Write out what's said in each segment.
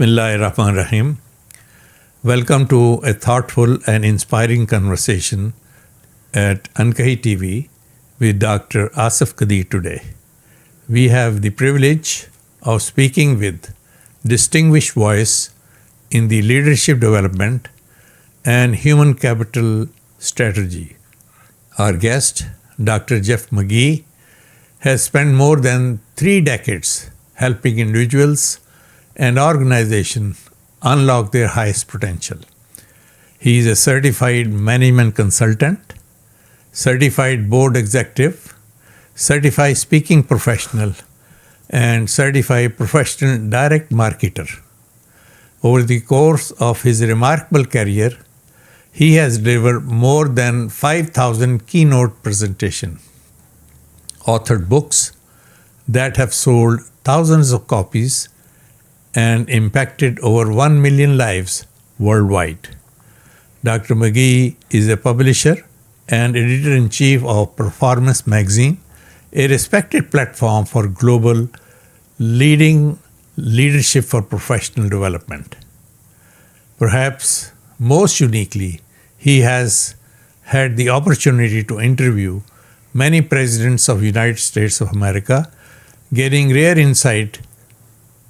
Bismillahirrahmanirrahim. Welcome to a thoughtful and inspiring conversation at Ankahi TV with Dr. Asaf Qadeer today. We have the privilege of speaking with distinguished voice in the leadership development and human capital strategy. Our guest, Dr. Jeff Magee, has spent more than 3 decades helping individuals and organizations unlock their highest potential. He is a certified management consultant, certified board executive, certified speaking professional, and certified professional direct marketer. Over the course of his remarkable career, he has delivered more than 5,000 keynote presentations, authored books that have sold thousands of copies and impacted over 1 million lives worldwide. Dr. Magee is a publisher and editor-in-chief of Performance Magazine, a respected platform for global leadership for professional development. Perhaps most uniquely, he has had the opportunity to interview many presidents of the United States of America, getting rare insight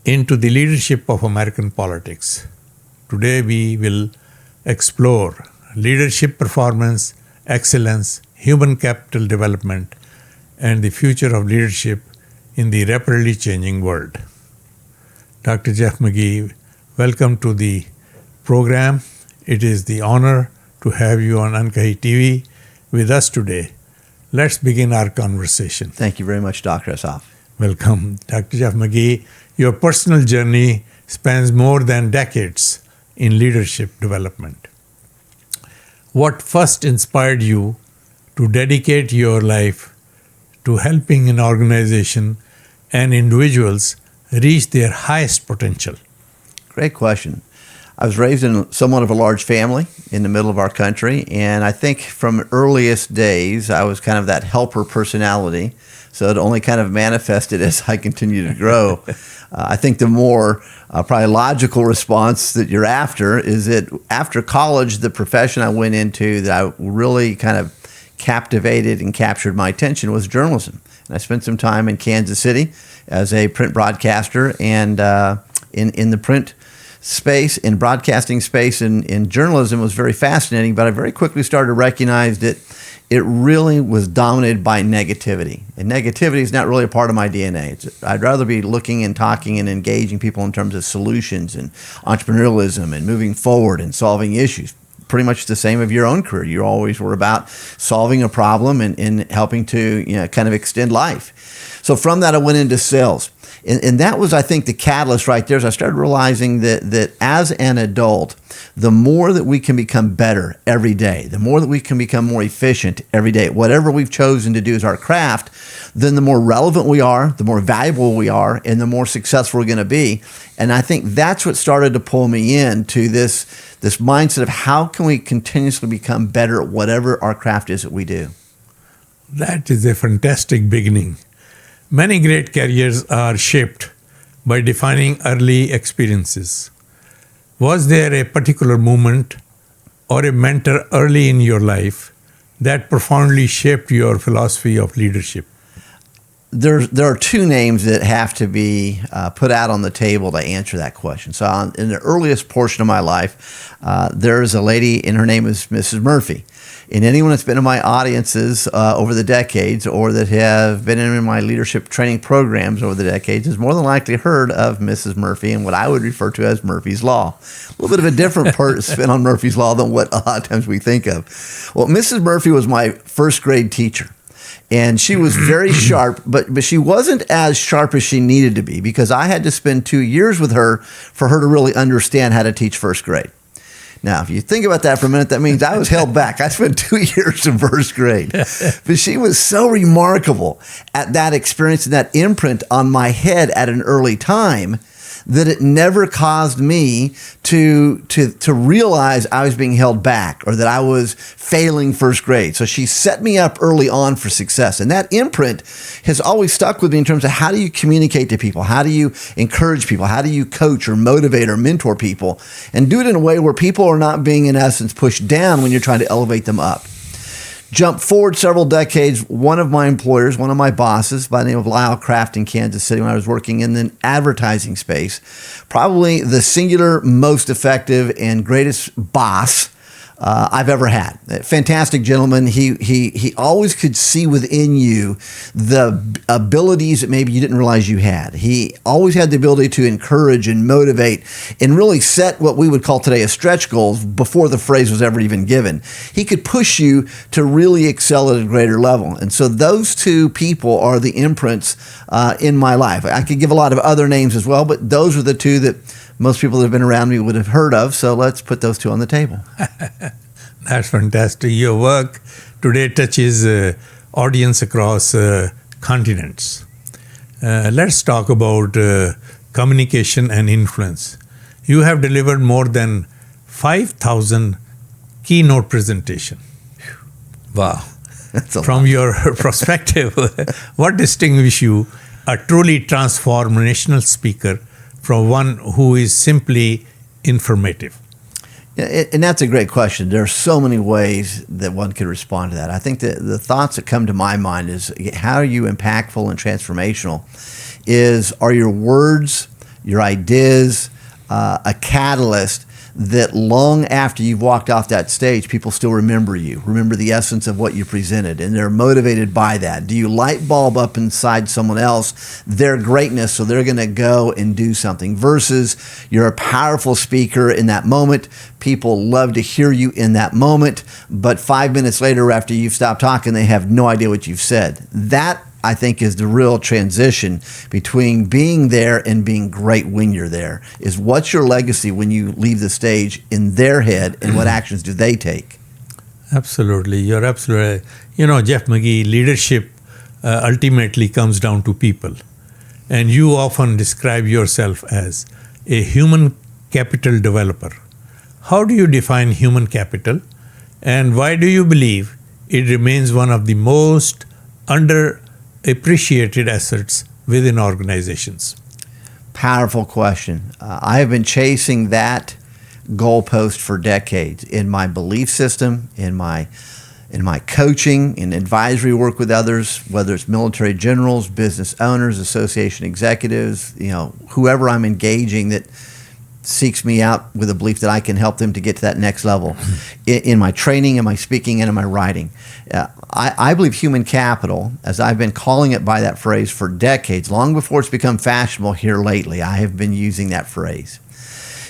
into the leadership of American politics. Today we will explore leadership performance, excellence, human capital development, and the future of leadership in the rapidly changing world. Dr. Jeff Magee, welcome to the program. It is the honor to have you on Ankahi TV with us today. Let's begin our conversation. Thank you very much, Dr. Asaf. Welcome. Dr. Jeff Magee, your personal journey spans more than decades in leadership development. What first inspired you to dedicate your life to helping an organization and individuals reach their highest potential? Great question. I was raised in somewhat of a large family in the middle of our country, and I think from earliest days I was kind of that helper personality, so it only kind of manifested as I continued to grow. I think the more probably logical response that you're after is that after college, the profession I went into that I really kind of captivated and captured my attention was journalism. And I spent some time in Kansas City as a print broadcaster, and in the print space, in broadcasting space, in journalism was very fascinating, but I very quickly started to recognize that it really was dominated by negativity. And negativity is not really a part of my DNA. I'd rather be looking and talking and engaging people in terms of solutions and entrepreneurialism and moving forward and solving issues. Pretty much the same of your own career. You always were about solving a problem and helping to kind of extend life. So from that, I went into sales. And that was, I think, the catalyst right there. As I started realizing that as an adult, the more that we can become better every day, the more that we can become more efficient every day, whatever we've chosen to do as our craft, then the more relevant we are, the more valuable we are, and the more successful we're going to be. And I think that's what started to pull me into this mindset of how can we continuously become better at whatever our craft is that we do. That is a fantastic beginning. Many great careers are shaped by defining early experiences. Was there a particular moment or a mentor early in your life that profoundly shaped your philosophy of leadership? There are 2 names that have to be put out on the table to answer that question. So in the earliest portion of my life, there's a lady, and her name is Mrs. Murphy. And anyone that's been in my audiences over the decades or that have been in my leadership training programs over the decades has more than likely heard of Mrs. Murphy and what I would refer to as Murphy's Law. A little bit of a different spin on Murphy's Law than what a lot of times we think of. Well, Mrs. Murphy was my first grade teacher. And she was very sharp, but she wasn't as sharp as she needed to be because I had to spend 2 years with her for her to really understand how to teach first grade. Now, if you think about that for a minute, that means I was held back. I spent 2 years in first grade. But she was so remarkable at that experience and that imprint on my head at an early time that it never caused me to realize I was being held back or that I was failing first grade. So she set me up early on for success. And that imprint has always stuck with me in terms of how do you communicate to people? How do you encourage people? How do you coach or motivate or mentor people? And do it in a way where people are not being, in essence, pushed down when you're trying to elevate them up. Jump forward several decades, one of my employers, one of my bosses by the name of Lyle Kraft in Kansas City when I was working in the advertising space, probably the singular most effective and greatest boss I've ever had. A fantastic gentleman. He always could see within you the abilities that maybe you didn't realize you had. He always had the ability to encourage and motivate and really set what we would call today a stretch goals before the phrase was ever even given. He could push you to really excel at a greater level. And so those two people are the imprints in my life. I could give a lot of other names as well, but those are the two that most people that have been around me would have heard of. So let's put those two on the table. That's fantastic. Your work today touches audience across continents. Let's talk about communication and influence. You have delivered more than 5,000 keynote presentations. Wow. From your perspective, what distinguishes you a truly transformational speaker from one who is simply informative? And that's a great question. There are so many ways that one could respond to that. I think that the thoughts that come to my mind is how are you impactful and transformational? Are your words, your ideas, a catalyst that long after you've walked off that stage, people still remember you, remember the essence of what you presented, and they're motivated by that? Do you light bulb up inside someone else their greatness so they're going to go and do something? Versus you're a powerful speaker in that moment. People love to hear you in that moment, but 5 minutes later after you've stopped talking, they have no idea what you've said. That, I think, is the real transition between being there and being great when you're there, is what's your legacy when you leave the stage in their head, and what actions do they take? Absolutely. You're absolutely right. Jeff Magee, leadership ultimately comes down to people. And you often describe yourself as a human capital developer. How do you define human capital? And why do you believe it remains one of the most underappreciated assets within organizations? Powerful question. I have been chasing that goalpost for decades in my belief system, in my coaching, in advisory work with others, whether it's military generals, business owners, association executives, whoever I'm engaging that seeks me out with a belief that I can help them to get to that next level in my training, in my speaking, and in my writing. I believe human capital, as I've been calling it by that phrase for decades, long before it's become fashionable here lately, I have been using that phrase,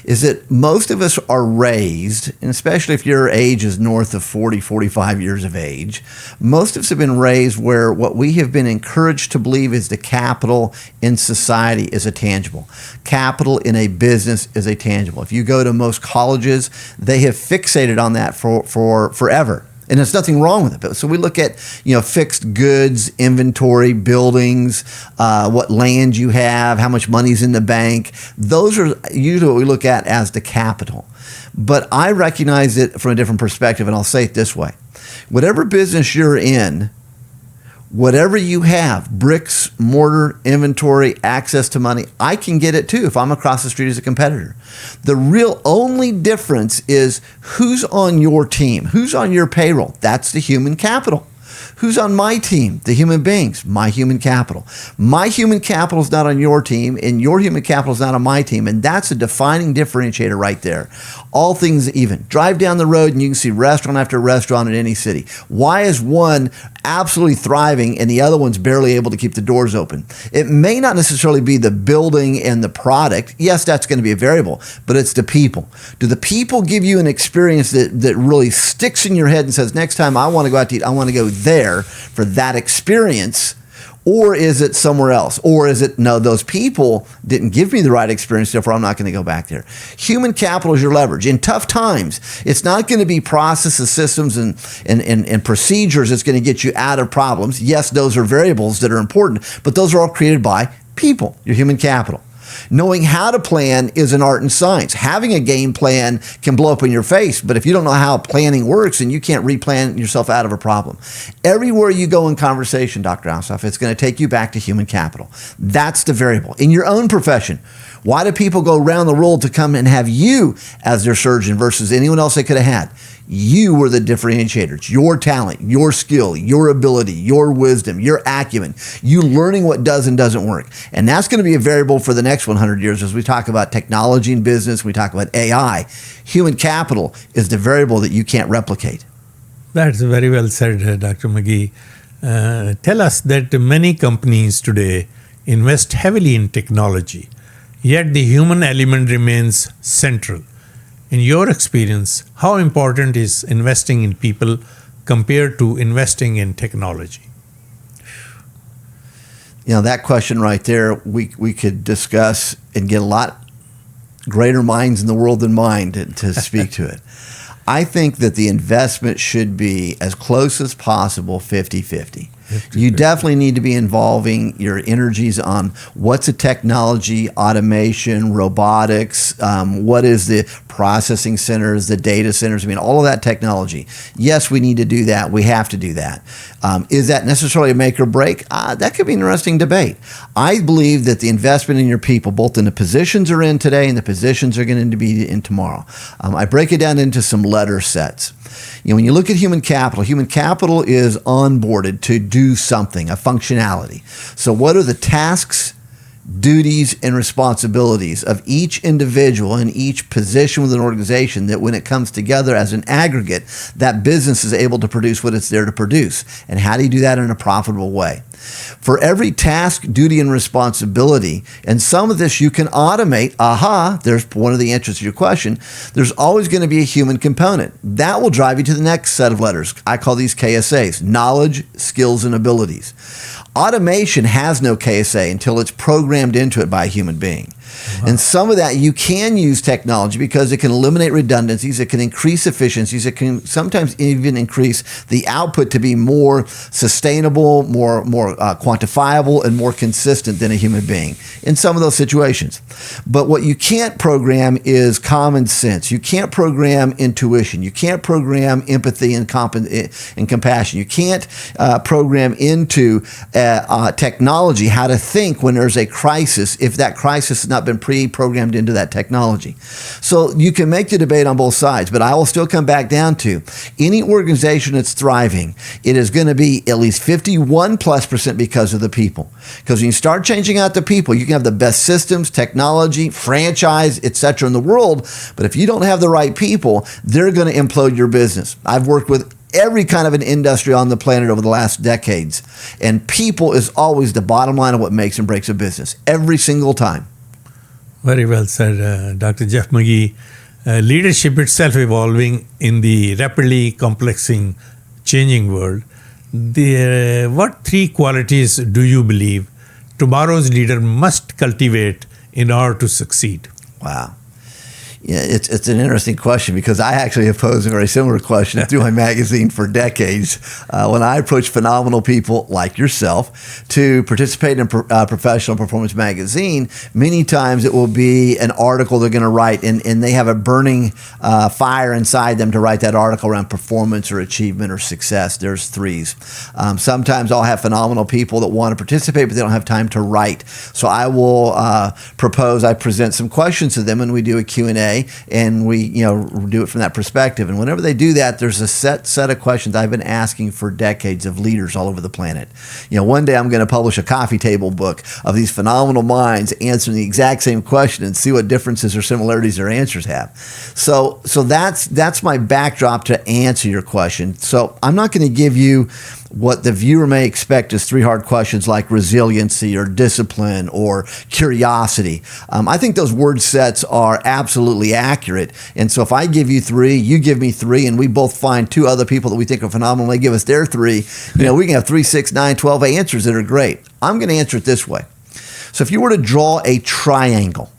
is that most of us are raised, and especially if your age is north of 40, 45 years of age, most of us have been raised where what we have been encouraged to believe is the capital in society is a tangible. Capital in a business is a tangible. If you go to most colleges, they have fixated on that for forever. And there's nothing wrong with it. So we look at, fixed goods, inventory, buildings, what land you have, how much money's in the bank. Those are usually what we look at as the capital. But I recognize it from a different perspective, and I'll say it this way. Whatever business you're in, whatever you have, bricks, mortar, inventory, access to money, I can get it too if I'm across the street as a competitor. The real only difference is who's on your team, who's on your payroll. That's the human capital. Who's on my team? The human beings, my human capital. My human capital is not on your team, and your human capital is not on my team, and that's a defining differentiator right there. All things even. Drive down the road and you can see restaurant after restaurant in any city. Why is one absolutely thriving and the other one's barely able to keep the doors open? It may not necessarily be the building and the product. Yes, that's going to be a variable, but it's the people. Do the people give you an experience that really sticks in your head and says, next time I want to go out to eat, I want to go there for that experience? Or is it somewhere else? Or is it, no, those people didn't give me the right experience, therefore I'm not going to go back there. Human capital is your leverage. In tough times, it's not going to be processes, systems, and procedures that's going to get you out of problems. Yes, those are variables that are important, but those are all created by people, your human capital. Knowing how to plan is an art and science. Having a game plan can blow up in your face, but if you don't know how planning works, then you can't replan yourself out of a problem. Everywhere you go in conversation, Dr. Asaf, it's going to take you back to human capital. That's the variable. In your own profession, why do people go around the world to come and have you as their surgeon versus anyone else they could have had? You were the differentiator. It's your talent, your skill, your ability, your wisdom, your acumen, you learning what does and doesn't work. And that's going to be a variable for the next 100 years as we talk about technology and business, we talk about AI. Human capital is the variable that you can't replicate. That's very well said, Dr. Magee. Tell us that many companies today invest heavily in technology, yet the human element remains central. In your experience, how important is investing in people compared to investing in technology? You know, that question right there, we could discuss and get a lot greater minds in the world than mine to speak to it. I think that the investment should be as close as possible 50-50. You definitely need to be involving your energies on what's the technology, automation, robotics, what is the processing centers, the data centers, I mean, all of that technology. Yes, we need to do that. We have to do that. Is that necessarily a make or break? That could be an interesting debate. I believe that the investment in your people, both in the positions they're in today and the positions they're going to be in tomorrow. I break it down into some letter sets. You know, when you look at human capital is onboarded to do something, a functionality. So what are the tasks, duties, and responsibilities of each individual in each position within an organization that when it comes together as an aggregate, that business is able to produce what it's there to produce? And how do you do that in a profitable way? For every task, duty, and responsibility, and some of this you can automate. There's one of the answers to your question. There's always going to be a human component. That will drive you to the next set of letters. I call these KSAs, knowledge, skills, and abilities. Automation has no KSA until it's programmed into it by a human being. Wow. And some of that you can use technology because it can eliminate redundancies, it can increase efficiencies, it can sometimes even increase the output to be more sustainable, more quantifiable, and more consistent than a human being in some of those situations. But what you can't program is common sense. You can't program intuition. You can't program empathy and compassion. You can't program into technology how to think when there's a crisis if that crisis has not been pre-programmed into that technology. So you can make the debate on both sides, but I will still come back down to any organization that's thriving, it is going to be at least 51+% because of the people. Because when you start changing out the people, you can have the best systems, technology, franchise, etc. in the world, but if you don't have the right people, they're going to implode your business. I've worked with every kind of an industry on the planet over the last decades, and people is always the bottom line of what makes and breaks a business, every single time. Very well said, Dr. Jeff Magee. Leadership itself evolving in the rapidly complexing, changing world. What three qualities do you believe tomorrow's leader must cultivate in order to succeed? Wow. Yeah, it's an interesting question because I actually have posed a very similar question through my magazine for decades. When I approach phenomenal people like yourself to participate in Professional Performance Magazine, many times it will be an article they're going to write, and they have a burning fire inside them to write that article around performance or achievement or success. There's threes. Sometimes I'll have phenomenal people that want to participate, but they don't have time to write. So I will I present some questions to them, and we do a Q&A. And we do it from that perspective. And whenever they do that, there's a set of questions I've been asking for decades of leaders all over the planet. One day I'm going to publish a coffee table book of these phenomenal minds answering the exact same question and see what differences or similarities their answers have. So that's my backdrop to answer your question. So I'm not going to give you what the viewer may expect is three hard questions like resiliency or discipline or curiosity. I think those word sets are absolutely accurate. And so if I give you three, you give me three, and we both find two other people that we think are phenomenal, they give us their three, we can have 3, 6, 9, 12 answers that are great. I'm going to answer it this way. So if you were to draw a triangle,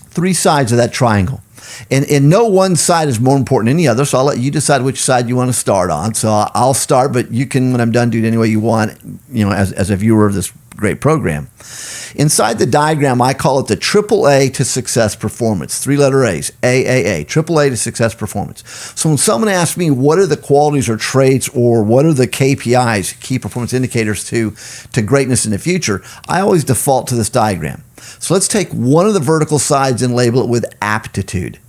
three sides of that triangle, and no one side is more important than the other, so I'll let you decide which side you want to start on. So I'll start, but you can, when I'm done, do it any way you want, as a viewer of this great program. Inside the diagram, I call it the AAA to success performance. 3-letter A's, AAA, AAA to success performance. So when someone asks me what are the qualities or traits or what are the KPIs, key performance indicators to greatness in the future, I always default to this diagram. So let's take one of the vertical sides and label it with aptitude.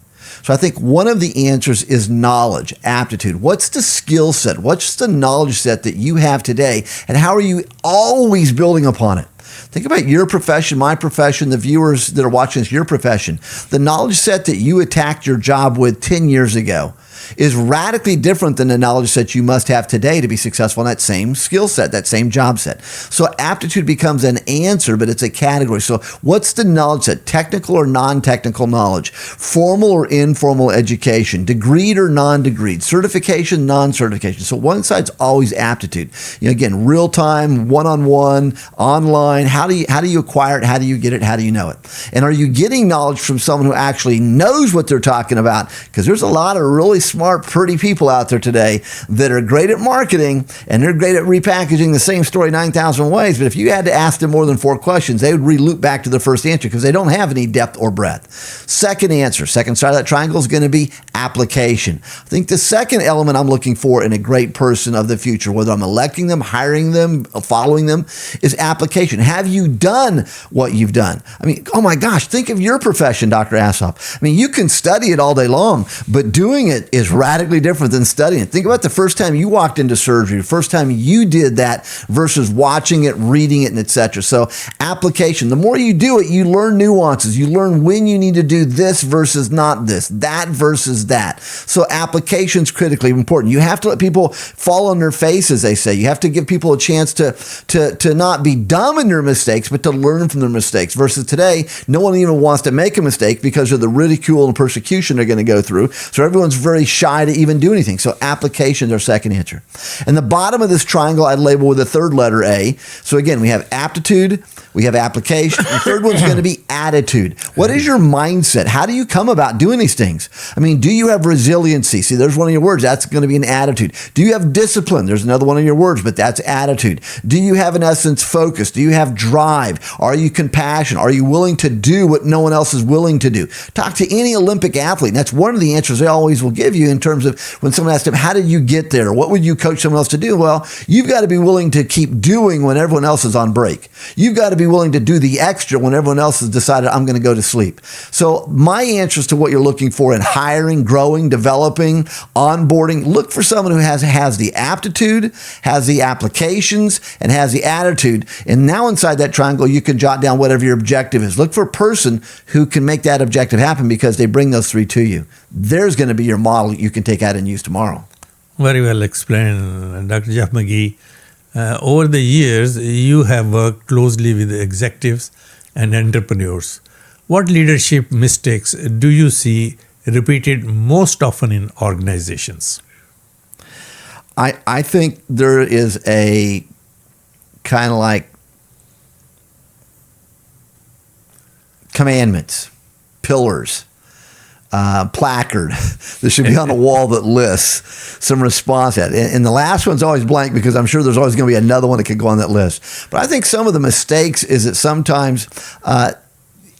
So I think one of the answers is knowledge, aptitude. What's the skill set? What's the knowledge set that you have today? And how are you always building upon it? Think about your profession, my profession, the viewers that are watching this, your profession. The knowledge set that you attacked your job with 10 years ago is radically different than the knowledge set you must have today to be successful in that same skill set, that same job set. So aptitude becomes an answer, but it's a category. So what's the knowledge set? Technical or non-technical knowledge? Formal or informal education? Degreed or non-degreed? Certification, non-certification? So one side's always aptitude. Again, real-time, one-on-one, online. How do you acquire it? How do you get it? How do you know it? And are you getting knowledge from someone who actually knows what they're talking about? Because there's a lot of really smart, pretty people out there today that are great at marketing and they're great at repackaging the same story 9,000 ways. But if you had to ask them more than 4 questions, they would re-loop back to the first answer because they don't have any depth or breadth. Second answer, second side of that triangle is going to be application. I think the second element I'm looking for in a great person of the future, whether I'm electing them, hiring them, following them, is application. Have you done what you've done? I mean, oh my gosh, think of your profession, Dr. Asaf. I mean, you can study it all day long, but doing it is radically different than studying. Think about the first time you walked into surgery, the first time you did that versus watching it, reading it, and etc. So application, the more you do it, you learn nuances. You learn when you need to do this versus not this, that versus that. So application is critically important. You have to let people fall on their face, as they say. You have to give people a chance to not be dumb in their mistakes, but to learn from their mistakes. Versus today, no one even wants to make a mistake because of the ridicule and persecution they're going to go through. So everyone's very shy to even do anything. So application is our second answer. And the bottom of this triangle I'd label with the 3rd letter A. So again, we have aptitude, we have application. The third one's going to be attitude. What is your mindset? How do you come about doing these things? I mean, do you have resiliency? See, there's one of your words. That's going to be an attitude. Do you have discipline? There's another one of your words, but that's attitude. Do you have, in essence, focus? Do you have drive? Are you compassionate? Are you willing to do what no one else is willing to do? Talk to any Olympic athlete. And that's one of the answers they always will give you in terms of when someone asks them, how did you get there? What would you coach someone else to do? Well, you've got to be willing to keep doing when everyone else is on break. You've got to be willing to do the extra when everyone else has decided I'm going to go to sleep. So my answers to what you're looking for in hiring, growing, developing, onboarding, look for someone who has the aptitude, has the applications, and has the attitude. And now inside that triangle, you can jot down whatever your objective is. Look for a person who can make that objective happen because they bring those three to you. There's going to be your model you can take out and use tomorrow. Very well explained, Dr. Jeff Magee. Over the years, you have worked closely with executives and entrepreneurs. What leadership mistakes do you see repeated most often in organizations? I think there is a kind of like commandments, pillars, placard that should be on a wall that lists some response at. And the last one's always blank because I'm sure there's always going to be another one that could go on that list. But I think some of the mistakes is that sometimes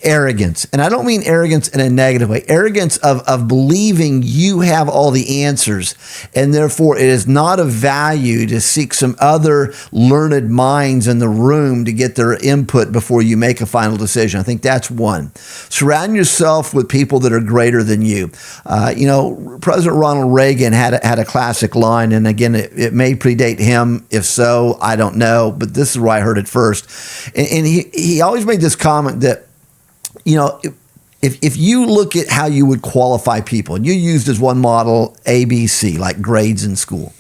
arrogance, and I don't mean arrogance in a negative way, arrogance of believing you have all the answers, and therefore it is not of value to seek some other learned minds in the room to get their input before you make a final decision. I think that's one. Surround yourself with people that are greater than you. President Ronald Reagan had a classic line, and again, it may predate him. If so, I don't know, but this is where I heard it first. And he always made this comment that, if you look at how you would qualify people, and you used as one model ABC, like grades in school,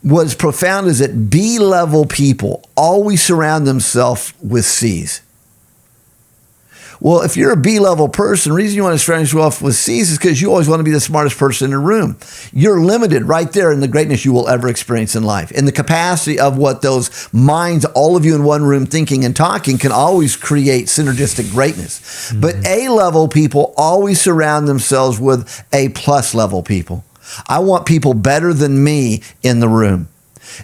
what's profound is that B-level people always surround themselves with C's. Well, if you're a B-level person, the reason you want to surround yourself with C's is because you always want to be the smartest person in the room. You're limited right there in the greatness you will ever experience in life. In the capacity of what those minds, all of you in one room thinking and talking, can always create synergistic greatness. Mm-hmm. But A-level people always surround themselves with A-plus level people. I want people better than me in the room.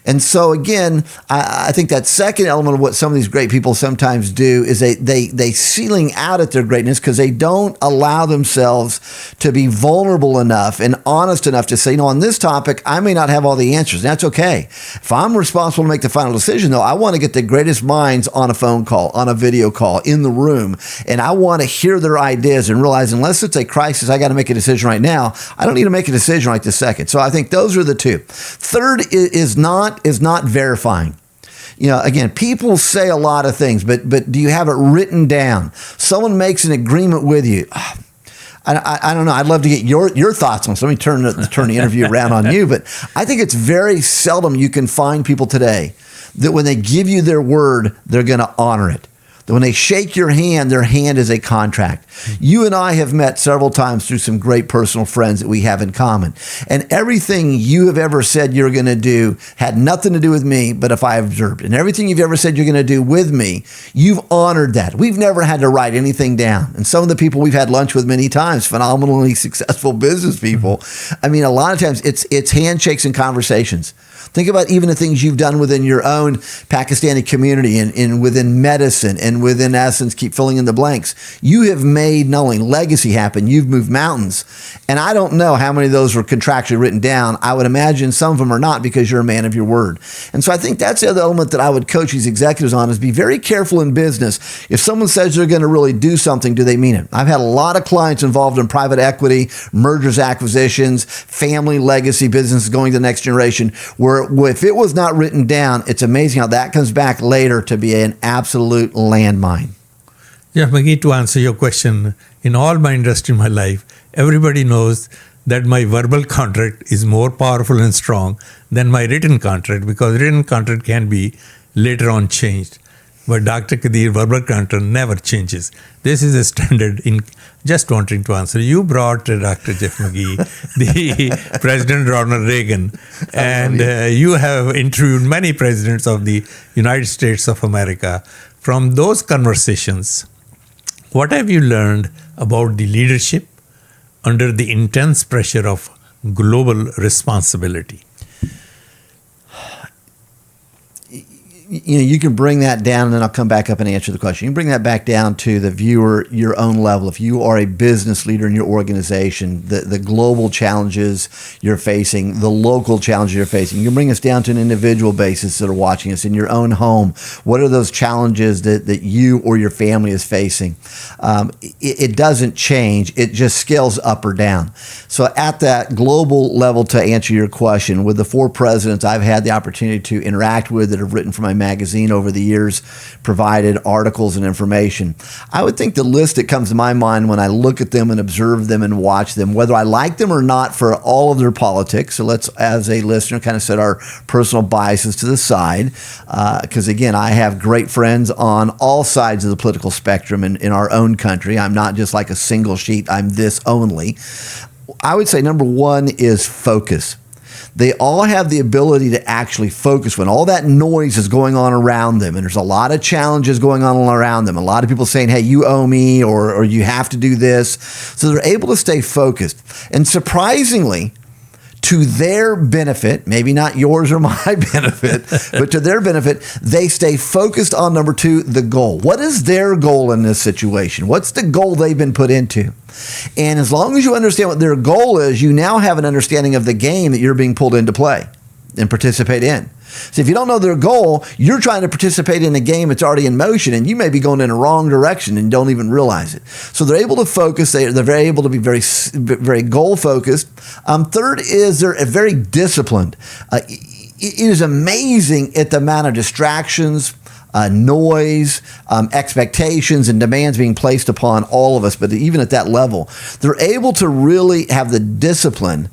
And so again, I think that second element of what some of these great people sometimes do is they ceiling out at their greatness because they don't allow themselves to be vulnerable enough and honest enough to say, on this topic, I may not have all the answers. And that's okay. If I'm responsible to make the final decision, though, I want to get the greatest minds on a phone call, on a video call, in the room. And I want to hear their ideas and realize unless it's a crisis, I got to make a decision right now. I don't need to make a decision right this second. So I think those are the two. Third is not verifying. Again, people say a lot of things, but do you have it written down? Someone makes an agreement with you. I don't know. I'd love to get your thoughts on this. Let me turn the interview around on you. But I think it's very seldom you can find people today that when they give you their word, they're going to honor it. That when they shake your hand, their hand is a contract. You and I have met several times through some great personal friends that we have in common. And everything you have ever said you're going to do had nothing to do with me, but if I observed. And everything you've ever said you're going to do with me, you've honored that. We've never had to write anything down. And some of the people we've had lunch with many times, phenomenally successful business people, I mean, a lot of times it's handshakes and conversations. Think about even the things you've done within your own Pakistani community and within medicine and within essence, keep filling in the blanks. You have made not only legacy happen, you've moved mountains. And I don't know how many of those were contractually written down. I would imagine some of them are not because you're a man of your word. And so I think that's the other element that I would coach these executives on is be very careful in business. If someone says they're going to really do something, do they mean it? I've had a lot of clients involved in private equity, mergers, acquisitions, family legacy businesses going to the next generation where if it was not written down, it's amazing how that comes back later to be an absolute landmine. Yeah, Magee, to answer your question, in all my industry, my life, everybody knows that my verbal contract is more powerful and strong than my written contract because written contract can be later on changed. But Dr. Qadeer, verbal contract never changes. This is a standard. In just wanting to answer, you brought Dr. Jeff Magee, the President Ronald Reagan, and you have interviewed many presidents of the United States of America. From those conversations, what have you learned about the leadership under the intense pressure of global responsibility? You can bring that down, and then I'll come back up and answer the question. You can bring that back down to the viewer, your own level. If you are a business leader in your organization, the global challenges you're facing, the local challenges you're facing, you can bring us down to an individual basis that are watching us in your own home. What are those challenges that you or your family is facing? It doesn't change. It just scales up or down. So at that global level, to answer your question, with the 4 presidents I've had the opportunity to interact with that have written for my magazine over the years, provided articles and information, I would think the list that comes to my mind when I look at them and observe them and watch them, whether I like them or not for all of their politics, so let's, as a listener, kind of set our personal biases to the side, because again, I have great friends on all sides of the political spectrum in our own country. I'm not just like a single sheet, I'm this only. I would say number 1 is focus. They all have the ability to actually focus when all that noise is going on around them, and there's a lot of challenges going on around them. A lot of people saying, hey, you owe me, or you have to do this. So they're able to stay focused. And surprisingly, to their benefit, maybe not yours or my benefit, but to their benefit, they stay focused on number 2, the goal. What is their goal in this situation? What's the goal they've been put into? And as long as you understand what their goal is, you now have an understanding of the game that you're being pulled into play and participate in. So if you don't know their goal, you're trying to participate in a game that's already in motion, and you may be going in a wrong direction and don't even realize it. So they're able to focus. They're very able to be very, very goal focused. Third is they're very disciplined. It is amazing at the amount of distractions, noise, expectations, and demands being placed upon all of us. But even at that level, they're able to really have the discipline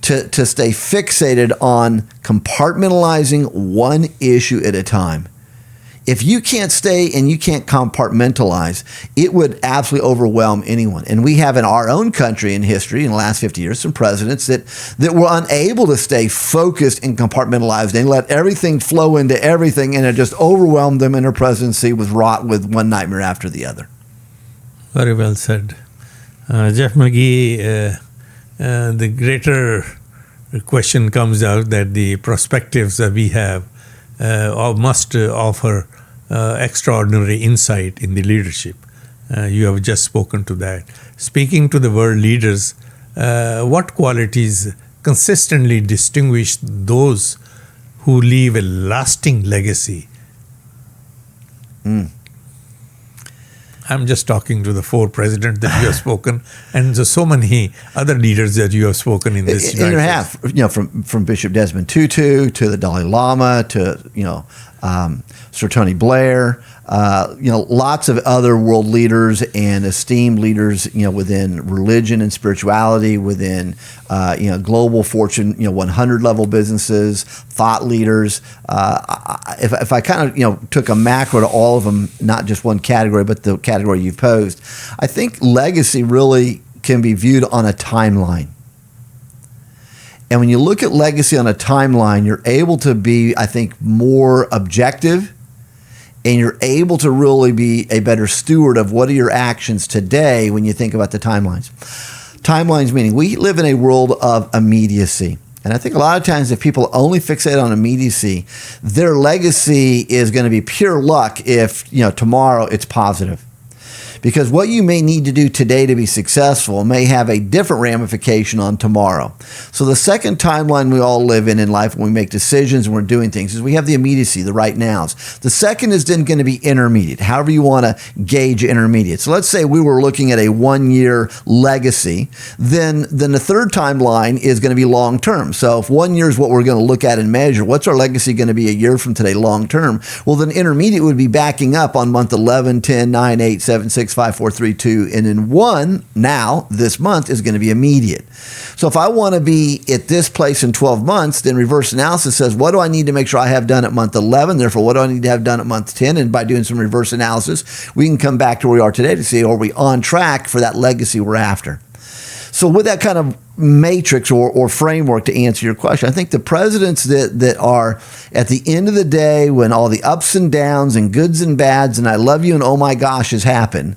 to stay fixated on compartmentalizing one issue at a time. If you can't stay and you can't compartmentalize, it would absolutely overwhelm anyone. And we have in our own country in history in the last 50 years some presidents that were unable to stay focused and compartmentalized and let everything flow into everything, and it just overwhelmed them, and their presidency was wrought with one nightmare after the other. Very well said. Jeff Magee, the greater question comes out that the perspectives that we have must offer extraordinary insight in the leadership. You have just spoken to that. Speaking to the world leaders, what qualities consistently distinguish those who leave a lasting legacy? I'm just talking to the 4 presidents that you have spoken, and there's so many other leaders that you have spoken in this. And you have, from Bishop Desmond Tutu to the Dalai Lama to Sir Tony Blair, lots of other world leaders and esteemed leaders, within religion and spirituality, within global Fortune 100 level businesses, thought leaders. If I kind of took a macro to all of them, not just one category, but the category you've posed, I think legacy really can be viewed on a timeline. And when you look at legacy on a timeline, you're able to be, I think, more objective, and you're able to really be a better steward of what are your actions today when you think about the timelines. Timelines meaning we live in a world of immediacy. And I think a lot of times if people only fixate on immediacy, their legacy is going to be pure luck if, tomorrow it's positive. Because what you may need to do today to be successful may have a different ramification on tomorrow. So the second timeline we all live in life when we make decisions and we're doing things is we have the immediacy, the right nows. The second is then going to be intermediate, however you want to gauge intermediate. So let's say we were looking at a 1-year legacy, then the third timeline is going to be long term. So if 1 year is what we're going to look at and measure, what's our legacy going to be a year from today long term? Well, then intermediate would be backing up on month 11, 10, 9, 8, 7, 6, 5, 4, 3, 2, and then 1 now this month is going to be immediate. So if I want to be at this place in 12 months, then reverse analysis says, what do I need to make sure I have done at month 11? Therefore, what do I need to have done at month 10? And by doing some reverse analysis, we can come back to where we are today to see, are we on track for that legacy we're after? So with that kind of matrix or framework to answer your question, I think the presidents that are at the end of the day when all the ups and downs and goods and bads and I love you and oh my gosh has happened,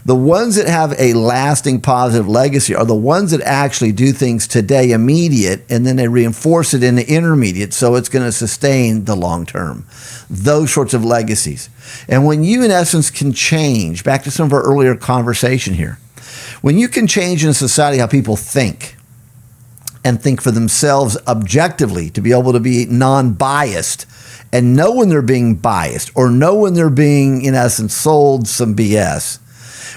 the ones that have a lasting positive legacy are the ones that actually do things today immediate and then they reinforce it in the intermediate so it's going to sustain the long term. Those sorts of legacies. And when you in essence can change, back to some of our earlier conversation here, when you can change in a society how people think and think for themselves objectively to be able to be non-biased and know when they're being biased or know when they're being, in essence, sold some BS,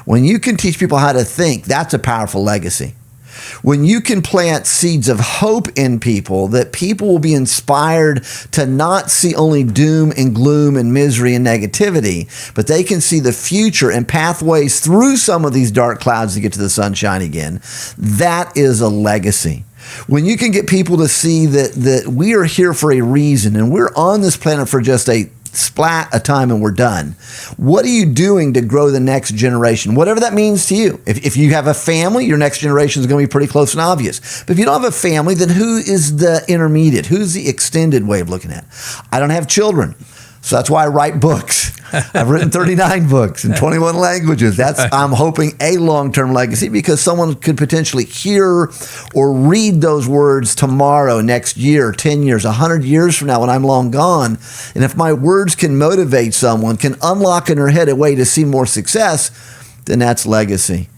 when you can teach people how to think, that's a powerful legacy. When you can plant seeds of hope in people, that people will be inspired to not see only doom and gloom and misery and negativity, but they can see the future and pathways through some of these dark clouds to get to the sunshine again, that is a legacy. When you can get people to see that we are here for a reason and we're on this planet for just a splat a time and we're done. What are you doing to grow the next generation? Whatever that means to you. If you have a family, your next generation is going to be pretty close and obvious. But if you don't have a family, then who is the intermediate? Who's the extended way of looking at it? I don't have children. So that's why I write books. I've written 39 books in 21 languages. I'm hoping a long-term legacy because someone could potentially hear or read those words tomorrow, next year, 10 years, 100 years from now when I'm long gone. And if my words can motivate someone, can unlock in their head a way to see more success, then that's legacy.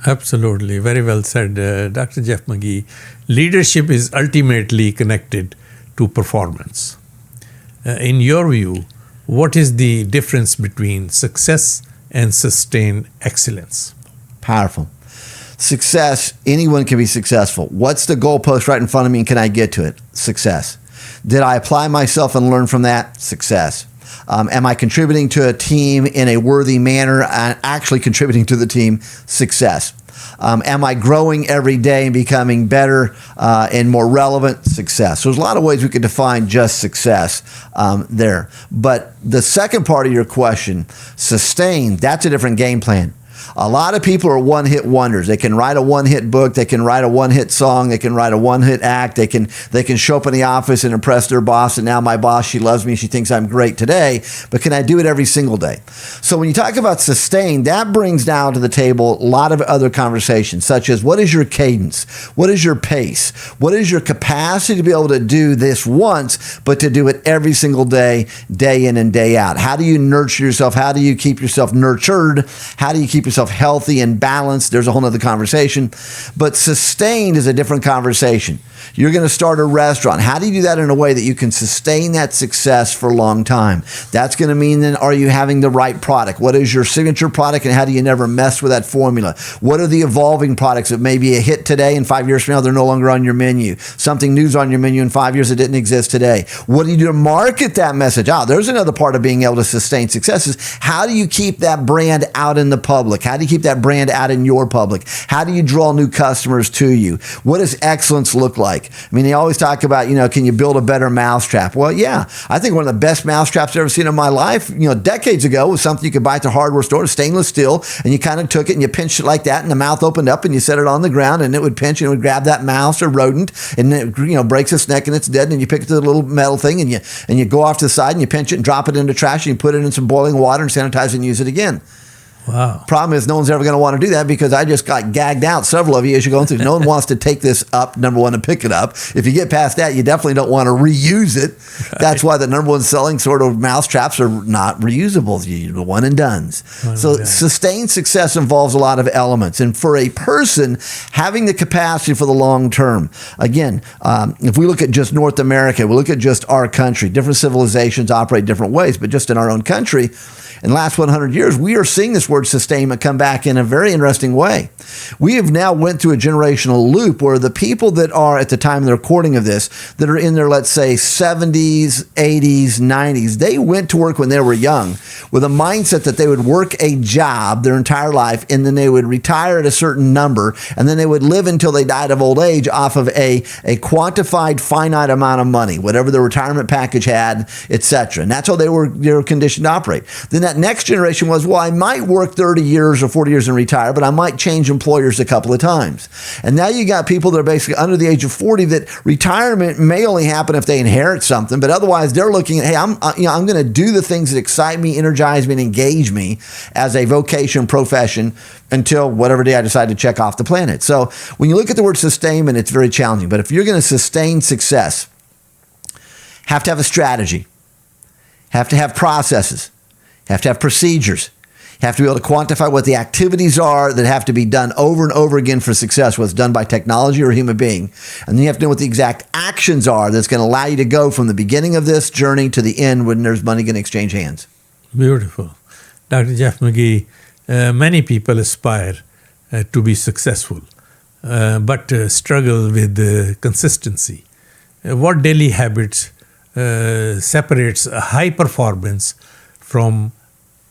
Absolutely. Very well said, Dr. Jeff Magee. Leadership is ultimately connected to performance. In your view, what is the difference between success and sustained excellence? Powerful. Success, anyone can be successful. What's the goalpost right in front of me and can I get to it? Success. Did I apply myself and learn from that? Success. Am I contributing to a team in a worthy manner and actually contributing to the team? Success. Am I growing every day and becoming better and more relevant? Success. So there's a lot of ways we could define just success there. But the second part of your question, sustain, that's a different game plan. A lot of people are one-hit wonders. They can write a one-hit book. They can write a one-hit song. They can write a one-hit act. They can show up in the office and impress their boss. And now my boss, she loves me. She thinks I'm great today. But can I do it every single day? So when you talk about sustain, that brings down to the table a lot of other conversations, such as what is your cadence? What is your pace? What is your capacity to be able to do this once, but to do it every single day, day in and day out? How do you nurture yourself? How do you keep yourself nurtured? How do you keep yourself healthy and balanced? There's a whole other conversation. But sustained is a different conversation. You're going to start a restaurant. How do you do that in a way that you can sustain that success for a long time? That's going to mean then, are you having the right product? What is your signature product, and how do you never mess with that formula? What are the evolving products that may be a hit today and 5 years from now they're no longer on your menu? Something new's on your menu in 5 years that didn't exist today. What do you do to market that message out? There's another part of being able to sustain success is how do you keep that brand out in the public? How do you keep that brand out in your public? How do you draw new customers to you? What does excellence look like? I mean, they always talk about, can you build a better mousetrap? Well, yeah, I think one of the best mousetraps I've ever seen in my life, decades ago, was something you could buy at the hardware store, stainless steel, and you kind of took it and you pinched it like that, and the mouth opened up, and you set it on the ground, and it would pinch, and it would grab that mouse or rodent, and it breaks its neck, and it's dead, and you pick up the little metal thing, and you go off to the side, and you pinch it and drop it into trash, and you put it in some boiling water and sanitize it and use it again. Wow. Problem is no one's ever going to want to do that because I just got gagged out, several of you, as you're going through. No one wants to take this up, number one, and pick it up. If you get past that, you definitely don't want to reuse it. Right. That's why the number one selling sort of mousetraps are not reusable. You're one and dones. Sustained success involves a lot of elements. And for a person, having the capacity for the long term, again, if we look at just North America, we look at just our country, different civilizations operate different ways, but just in our own country, in the last 100 years, we are seeing this word sustainment come back in a very interesting way. We have now went through a generational loop where the people that are at the time of the recording of this, that are in their, let's say, 70s, 80s, 90s, they went to work when they were young with a mindset that they would work a job their entire life, and then they would retire at a certain number, and then they would live until they died of old age off of a quantified finite amount of money, whatever the retirement package had, etc. And that's how they were conditioned to operate. Then that next generation was, well, I might work 30 years or 40 years and retire, but I might change employers a couple of times. And now you got people that are basically under the age of 40 that retirement may only happen if they inherit something, but otherwise they're looking at, hey, I'm going to do the things that excite me, energize me, and engage me as a vocation, profession until whatever day I decide to check off the planet. So when you look at the word sustainment, it's very challenging. But if you're going to sustain success, have to have a strategy, have to have processes, have to have procedures. You have to be able to quantify what the activities are that have to be done over and over again for success, whether it's done by technology or a human being. And then you have to know what the exact actions are that's going to allow you to go from the beginning of this journey to the end when there's money going to exchange hands. Beautiful. Dr. Jeff Magee, many people aspire to be successful, but struggle with consistency. What daily habits separates a high performance from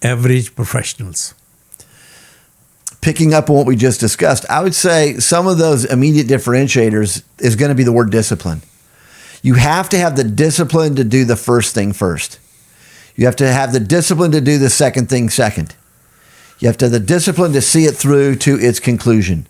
average professionals? Picking up on what we just discussed, I would say some of those immediate differentiators is going to be the word discipline. You have to have the discipline to do the first thing first. You have to have the discipline to do the second thing second. You have to have the discipline to see it through to its conclusion.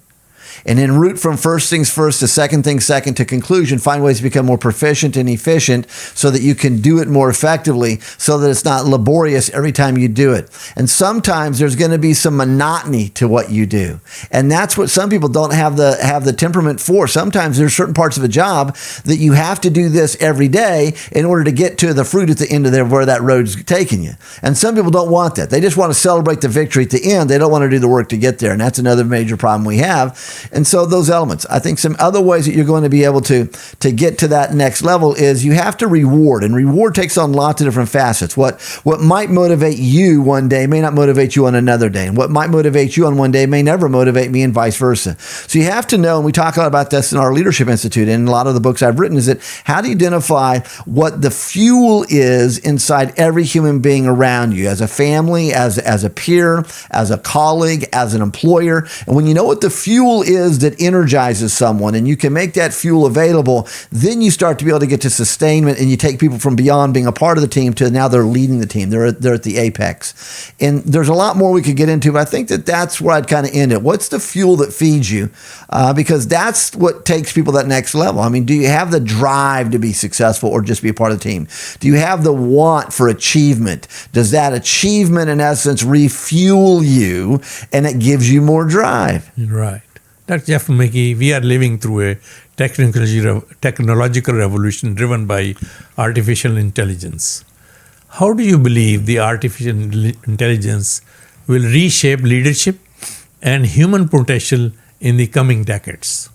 And en route from first things first to second things second to conclusion, find ways to become more proficient and efficient so that you can do it more effectively, so that it's not laborious every time you do it. And sometimes there's going to be some monotony to what you do. And that's what some people don't have the temperament for. Sometimes there's certain parts of a job that you have to do this every day in order to get to the fruit at the end of where that road's taking you. And some people don't want that. They just want to celebrate the victory at the end. They don't want to do the work to get there. And that's another major problem we have. And so those elements, I think some other ways that you're going to be able to get to that next level is you have to reward, and reward takes on lots of different facets. What might motivate you one day may not motivate you on another day, and what might motivate you on one day may never motivate me, and vice versa. So you have to know, and we talk a lot about this in our Leadership Institute and a lot of the books I've written, is that how do you identify what the fuel is inside every human being around you, as a family, as a peer, as a colleague, as an employer. And when you know what the fuel is that energizes someone and you can make that fuel available, then you start to be able to get to sustainment and you take people from beyond being a part of the team to now they're leading the team. They're at the apex. And there's a lot more we could get into, but I think that's where I'd kind of end it. What's the fuel that feeds you? Because that's what takes people to that next level. I mean, do you have the drive to be successful or just be a part of the team? Do you have the want for achievement? Does that achievement, in essence, refuel you and it gives you more drive? Right. Dr. Jeff Magee, we are living through a technological revolution driven by artificial intelligence. How do you believe the artificial intelligence will reshape leadership and human potential in the coming decades?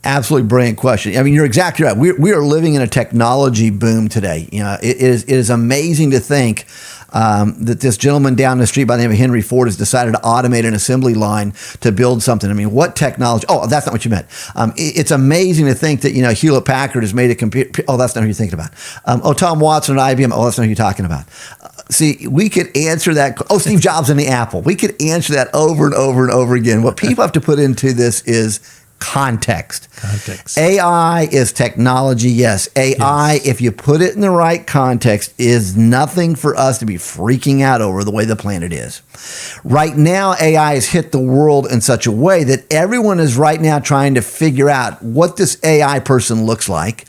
Absolutely brilliant question. I mean, you're exactly right. We are living in a technology boom today. You know, it is amazing to think that this gentleman down the street by the name of Henry Ford has decided to automate an assembly line to build something. I mean, what technology? Oh, that's not what you meant. It's amazing to think that, you know, Hewlett Packard has made a computer. Oh, that's not who you're thinking about. Tom Watson at IBM. Oh, that's not who you're talking about. See, we could answer that. Oh, Steve Jobs and the Apple. We could answer that over and over and over again. What people have to put into this is context. AI is technology, yes. AI, if you put it in the right context, is nothing for us to be freaking out over the way the planet is. Right now, AI has hit the world in such a way that everyone is right now trying to figure out what this AI person looks like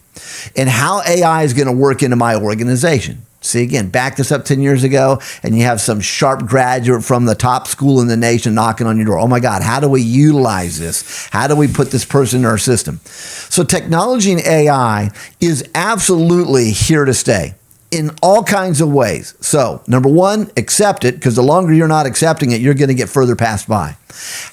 and how AI is going to work into my organization. See, again, back this up 10 years ago, and you have some sharp graduate from the top school in the nation knocking on your door. Oh my God, how do we utilize this? How do we put this person in our system? So technology and AI is absolutely here to stay in all kinds of ways. So number one, accept it, because the longer you're not accepting it, you're going to get further passed by.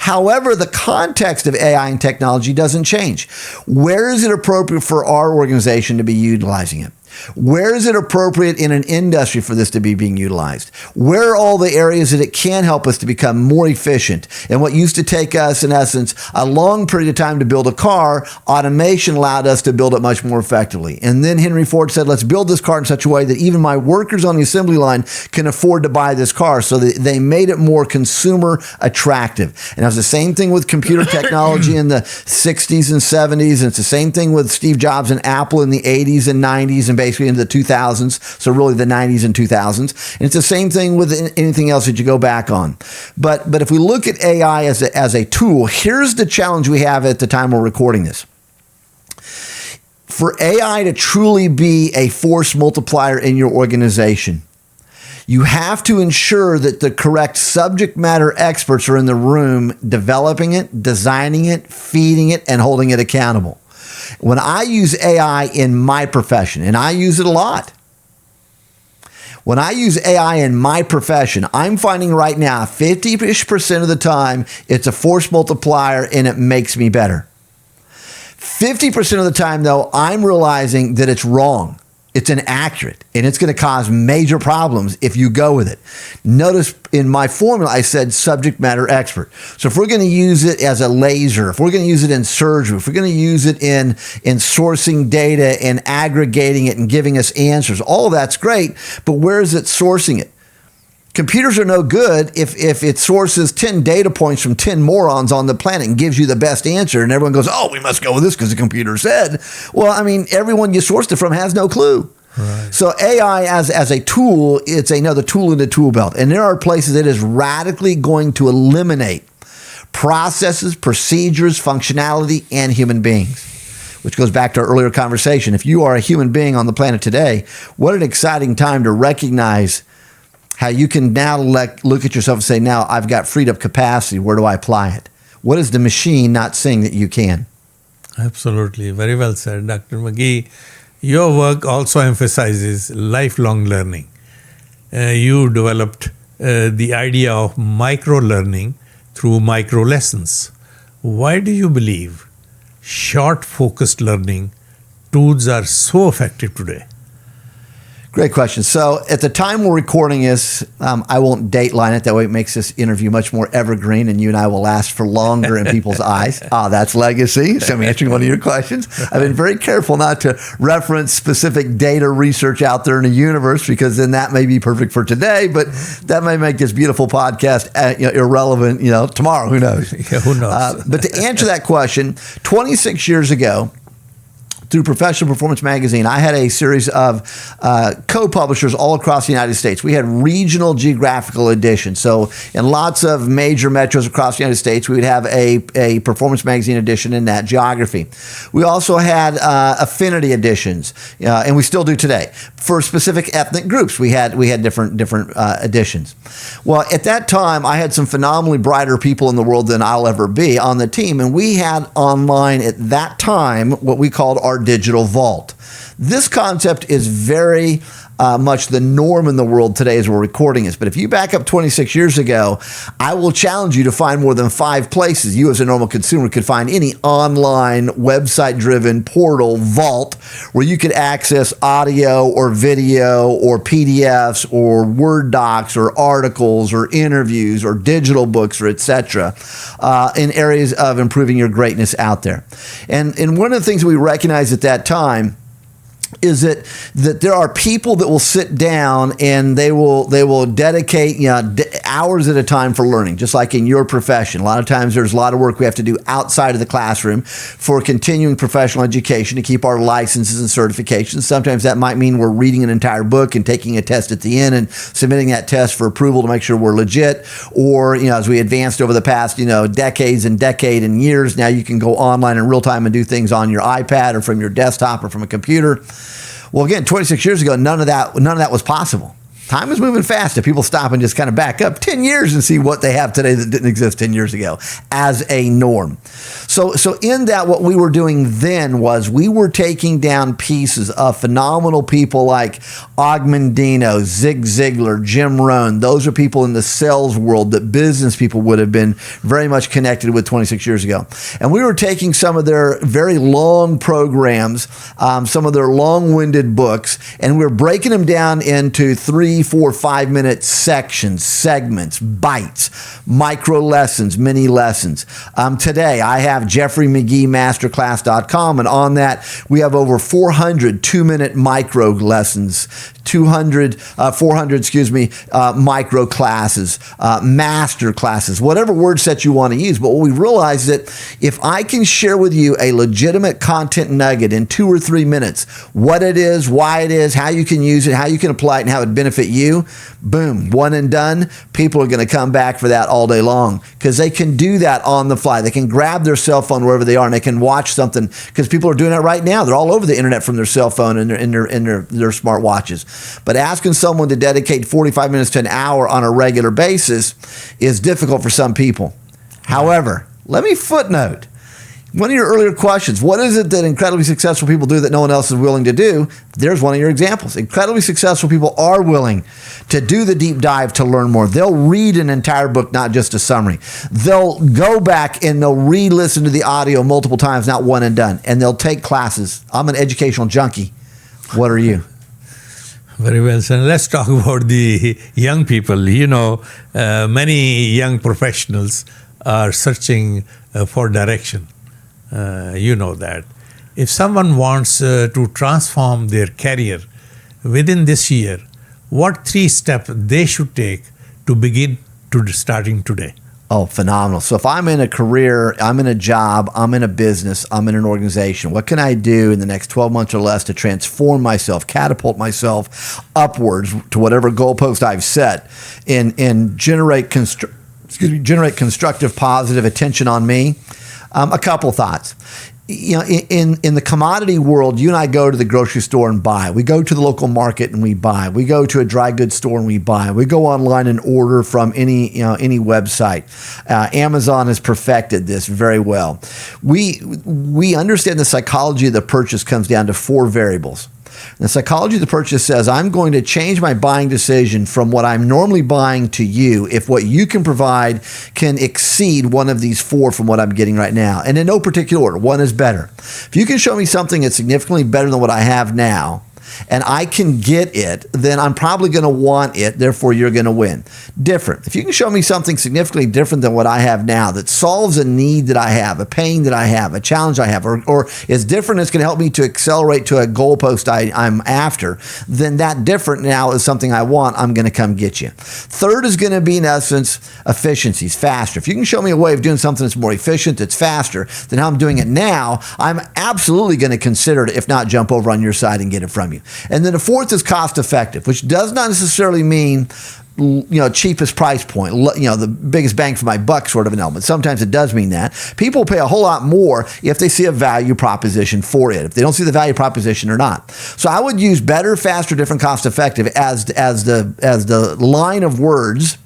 However, the context of AI and technology doesn't change. Where is it appropriate for our organization to be utilizing it? Where is it appropriate in an industry for this to be being utilized? Where are all the areas that it can help us to become more efficient? And what used to take us, in essence, a long period of time to build a car, automation allowed us to build it much more effectively. And then Henry Ford said, let's build this car in such a way that even my workers on the assembly line can afford to buy this car. So they made it more consumer attractive. And it was the same thing with computer technology in the 60s and 70s. And it's the same thing with Steve Jobs and Apple in the 80s and 90s and basically into the 2000s, so really the 90s and 2000s. And it's the same thing with anything else that you go back on. But if we look at AI as a tool, here's the challenge we have at the time we're recording this. For AI to truly be a force multiplier in your organization, you have to ensure that the correct subject matter experts are in the room developing it, designing it, feeding it, and holding it accountable. When I use AI in my profession, and I use it a lot, when I use AI in my profession, I'm finding right now 50% of the time it's a force multiplier and it makes me better. 50% of the time, though, I'm realizing that it's wrong. It's inaccurate, and it's going to cause major problems if you go with it. Notice in my formula, I said subject matter expert. So if we're going to use it as a laser, if we're going to use it in surgery, if we're going to use it in sourcing data and aggregating it and giving us answers, all of that's great, but where is it sourcing it? Computers are no good if it sources 10 data points from 10 morons on the planet and gives you the best answer, and everyone goes, oh, we must go with this because the computer said. Well, I mean, everyone you sourced it from has no clue. Right. So AI as a tool, it's another tool in the tool belt. And there are places it is radically going to eliminate processes, procedures, functionality, and human beings. Which goes back to our earlier conversation. If you are a human being on the planet today, what an exciting time to recognize how you can now look at yourself and say, now I've got freed up capacity. Where do I apply it? What is the machine not seeing that you can? Absolutely. Very well said, Dr. Magee. Your work also emphasizes lifelong learning. You developed the idea of micro-learning through micro-lessons. Why do you believe short-focused learning tools are so effective today? Great question. So at the time we're recording this, I won't dateline it. That way it makes this interview much more evergreen, and you and I will last for longer in people's eyes. That's legacy. So I'm answering one of your questions. I've been very careful not to reference specific data research out there in the universe, because then that may be perfect for today, but that may make this beautiful podcast irrelevant tomorrow. Who knows? Yeah, who knows? But to answer that question, 26 years ago, through Professional Performance Magazine, I had a series of co-publishers all across the United States. We had regional geographical editions. So in lots of major metros across the United States, we would have a Performance Magazine edition in that geography. We also had affinity editions, and we still do today. For specific ethnic groups, we had different editions. Well, at that time, I had some phenomenally brighter people in the world than I'll ever be on the team, and we had online at that time what we called our digital vault. This concept is very much the norm in the world today as we're recording this. But if you back up 26 years ago, I will challenge you to find more than 5 places you as a normal consumer could find any online, website-driven portal vault where you could access audio or video or PDFs or Word docs or articles or interviews or digital books or etc. In areas of improving your greatness out there. And one of the things that we recognized at that time is that there are people that will sit down and they will dedicate hours at a time for learning, just like in your profession. A lot of times there's a lot of work we have to do outside of the classroom for continuing professional education to keep our licenses and certifications. Sometimes that might mean we're reading an entire book and taking a test at the end and submitting that test for approval to make sure we're legit. Or as we advanced over the past decades and years, now you can go online in real time and do things on your iPad or from your desktop or from a computer. Well, again, 26 years ago, none of that was possible. Time is moving fast if people stop and just kind of back up 10 years and see what they have today that didn't exist 10 years ago as a norm. So in that, what we were doing then was we were taking down pieces of phenomenal people like Og Mandino, Zig Ziglar, Jim Rohn. Those are people in the sales world that business people would have been very much connected with 26 years ago. And we were taking some of their very long programs, some of their long-winded books, and we were breaking them down into 3, 4, 5-minute sections, segments, bites, micro lessons, mini lessons. Today, I have JeffreyMageeMasterclass.com, and on that, we have over 400 2-minute micro lessons, 400 micro classes, master classes, whatever word set you want to use. But what we realized is that if I can share with you a legitimate content nugget in 2 or 3 minutes, what it is, why it is, how you can use it, how you can apply it, and how it benefit you, boom, one and done. People are going to come back for that all day long because they can do that on the fly. They can grab their cell phone wherever they are and they can watch something, because people are doing that right now. They're all over the internet from their cell phone and their smart watches. But asking someone to dedicate 45 minutes to an hour on a regular basis is difficult for some people. However, let me footnote one of your earlier questions. What is it that incredibly successful people do that no one else is willing to do? There's one of your examples. Incredibly successful people are willing to do the deep dive to learn more. They'll read an entire book, not just a summary. They'll go back and they'll re-listen to the audio multiple times, not one and done. And they'll take classes. I'm an educational junkie. What are you? Very well, sir. Let's talk about the young people. Many young professionals are searching for direction. That. If someone wants to transform their career within this year, what 3 steps they should take to begin starting today? Oh, phenomenal. So if I'm in a career, I'm in a job, I'm in a business, I'm in an organization, what can I do in the next 12 months or less to transform myself, catapult myself upwards to whatever goalpost I've set and generate constructive, positive attention on me? A couple thoughts. In the commodity world, you and I go to the grocery store and buy. We go to the local market and we buy. We go to a dry goods store and we buy. We go online and order from any website. Amazon has perfected this very well. We understand the psychology of the purchase comes down to 4 variables. The psychology of the purchase says, I'm going to change my buying decision from what I'm normally buying to you if what you can provide can exceed one of these 4 from what I'm getting right now. And in no particular order, one is better. If you can show me something that's significantly better than what I have now, and I can get it, then I'm probably going to want it. Therefore, you're going to win. Different. If you can show me something significantly different than what I have now that solves a need that I have, a pain that I have, a challenge I have, or is different, it's going to help me to accelerate to a goalpost I'm after, then that different now is something I want. I'm going to come get you. Third is going to be, in essence, efficiencies, faster. If you can show me a way of doing something that's more efficient, that's faster than how I'm doing it now, I'm absolutely going to consider it, if not jump over on your side and get it from you. And then the fourth is cost effective, which does not necessarily mean cheapest price point, the biggest bang for my buck sort of an element. Sometimes it does mean that. People pay a whole lot more if they see a value proposition for it. If they don't see the value proposition or not. So I would use better, faster, different, cost effective as the line of words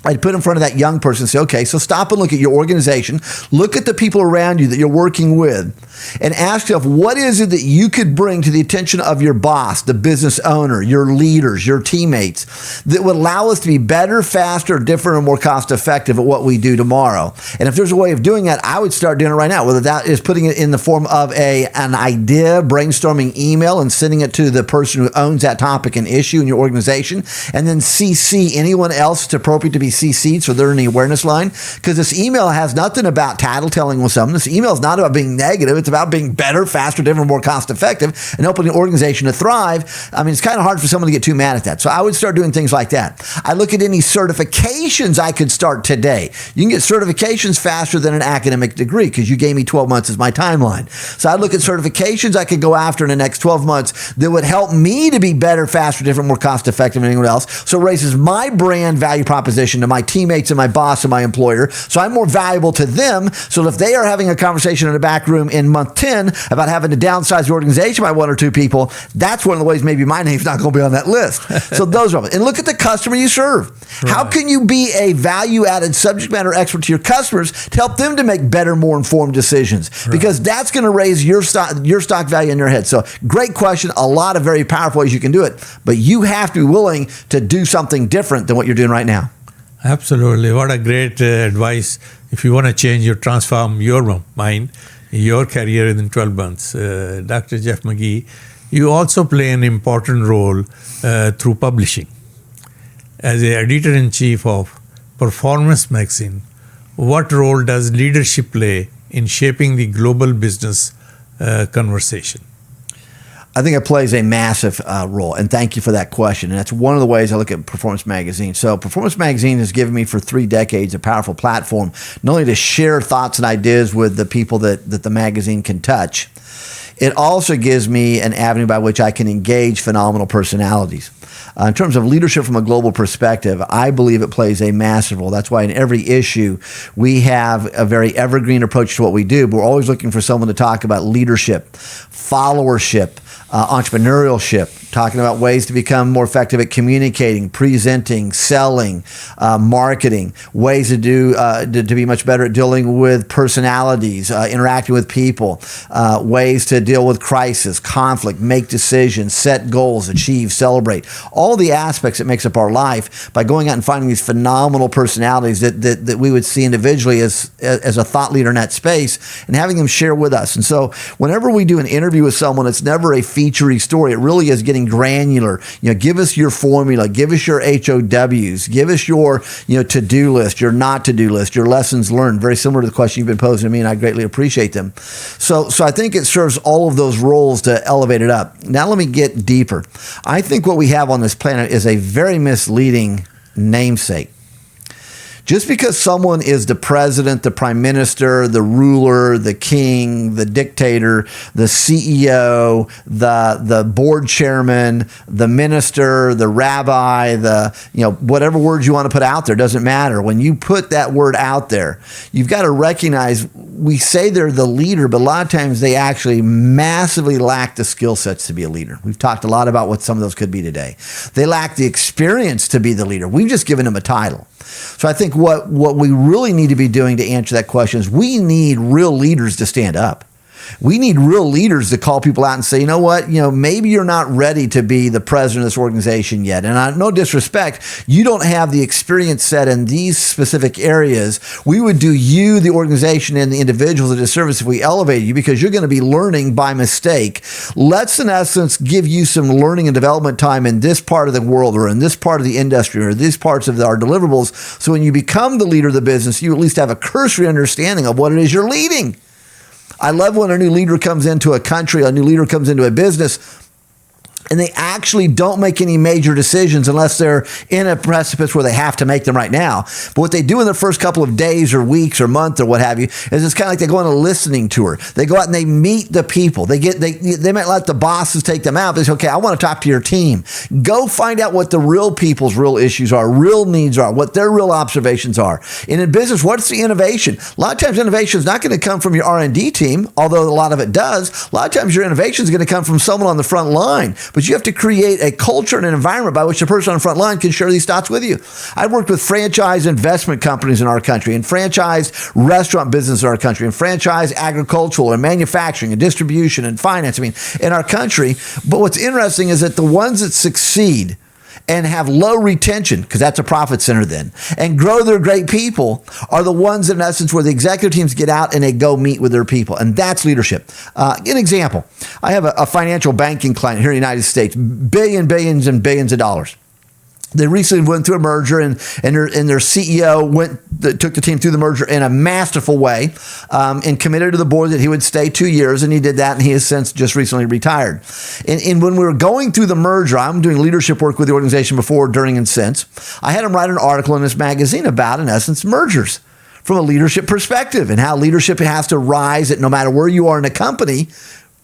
I'd put in front of that young person and say, okay, so stop and look at your organization, look at the people around you that you're working with, and ask yourself, what is it that you could bring to the attention of your boss, the business owner, your leaders, your teammates, that would allow us to be better, faster, different, or more cost effective at what we do tomorrow? And if there's a way of doing that, I would start doing it right now, whether that is putting it in the form of an idea, brainstorming email, and sending it to the person who owns that topic and issue in your organization, and then CC anyone else it's appropriate to be CC'd so they're in the awareness line. Because this email has nothing about tattletelling with someone. This email is not about being negative. It's about being better, faster, different, more cost effective, and helping the organization to thrive. I mean, it's kind of hard for someone to get too mad at that. So I would start doing things like that. I look at any certifications I could start today. You can get certifications faster than an academic degree because you gave me 12 months as my timeline. So I'd look at certifications I could go after in the next 12 months that would help me to be better, faster, different, more cost effective than anyone else. So it raises my brand value proposition to my teammates and my boss and my employer. So I'm more valuable to them. So if they are having a conversation in a back room in month 10 about having to downsize the organization by one or two people, that's one of the ways maybe my name's not going to be on that list. So those are them. And look at the customer you serve. Right. How can you be a value-added subject matter expert to your customers to help them to make better, more informed decisions? Right. Because that's going to raise your stock value in your head. So great question. A lot of very powerful ways you can do it. But you have to be willing to do something different than what you're doing right now. Absolutely. What a great advice if you want to change or transform your mind, your career in 12 months. Dr. Jeff Magee, you also play an important role through publishing. As the editor-in-chief of Performance Magazine, what role does leadership play in shaping the global business conversation? I think it plays a massive role, and thank you for that question. And that's one of the ways I look at Performance Magazine. So Performance Magazine has given me for 3 decades a powerful platform, not only to share thoughts and ideas with the people that the magazine can touch, it also gives me an avenue by which I can engage phenomenal personalities. In terms of leadership from a global perspective, I believe it plays a massive role. That's why in every issue, we have a very evergreen approach to what we do, but we're always looking for someone to talk about leadership, followership, entrepreneurship, talking about ways to become more effective at communicating, presenting, selling, marketing, ways to be much better at dealing with personalities, interacting with people, ways to deal with crisis, conflict, make decisions, set goals, achieve, celebrate, all the aspects that makes up our life by going out and finding these phenomenal personalities that we would see individually as a thought leader in that space and having them share with us. And so whenever we do an interview with someone, it's never a featurey story. It really is getting granular. Give us your formula, give us your HOWs, give us your to-do list, your not to-do list, your lessons learned. Very similar to the question you've been posing to me, and I greatly appreciate them. So I think it serves all of those roles to elevate it up. Now let me get deeper. I think what we have on this planet is a very misleading namesake. Just because someone is the president, the prime minister, the ruler, the king, the dictator, the CEO, the board chairman, the minister, the rabbi, whatever words you want to put out there, doesn't matter. When you put that word out there, you've got to recognize we say they're the leader, but a lot of times they actually massively lack the skill sets to be a leader. We've talked a lot about what some of those could be today. They lack the experience to be the leader. We've just given them a title. So I think what we really need to be doing to answer that question is we need real leaders to stand up. We need real leaders to call people out and say, you know what, maybe you're not ready to be the president of this organization yet. And no disrespect, you don't have the experience set in these specific areas. We would do you, the organization, and the individuals a disservice if we elevated you, because you're going to be learning by mistake. Let's, in essence, give you some learning and development time in this part of the world, or in this part of the industry, or these parts of our deliverables. So when you become the leader of the business, you at least have a cursory understanding of what it is you're leading. I love when a new leader comes into a country, a new leader comes into a business, and they actually don't make any major decisions unless they're in a precipice where they have to make them right now. But what they do in the first couple of days or weeks or month or what have you is it's kind of like they go on a listening tour. They go out and they meet the people. They might let the bosses take them out. They say, okay, I want to talk to your team. Go find out what the real people's real issues are, real needs are, what their real observations are. And in business, what's the innovation? A lot of times innovation is not going to come from your R&D team, although a lot of it does. A lot of times your innovation is going to come from someone on the front line. But you have to create a culture and an environment by which the person on the front line can share these thoughts with you. I've worked with franchise investment companies in our country, and franchise restaurant business in our country, and franchise agricultural and manufacturing and distribution and finance, in our country. But what's interesting is that the ones that succeed and have low retention, because that's a profit center then, and grow their great people are the ones in essence where the executive teams get out and they go meet with their people. And that's leadership. An example, I have a financial banking client here in the United States, billions and billions of dollars. They recently went through a merger, and their CEO took the team through the merger in a masterful way, and committed to the board that he would stay 2 years, and he did that, and he has since just recently retired. And when we were going through the merger, I'm doing leadership work with the organization before, during, and since. I had him write an article in this magazine about, in essence, mergers from a leadership perspective, and how leadership has to rise at no matter where you are in a company.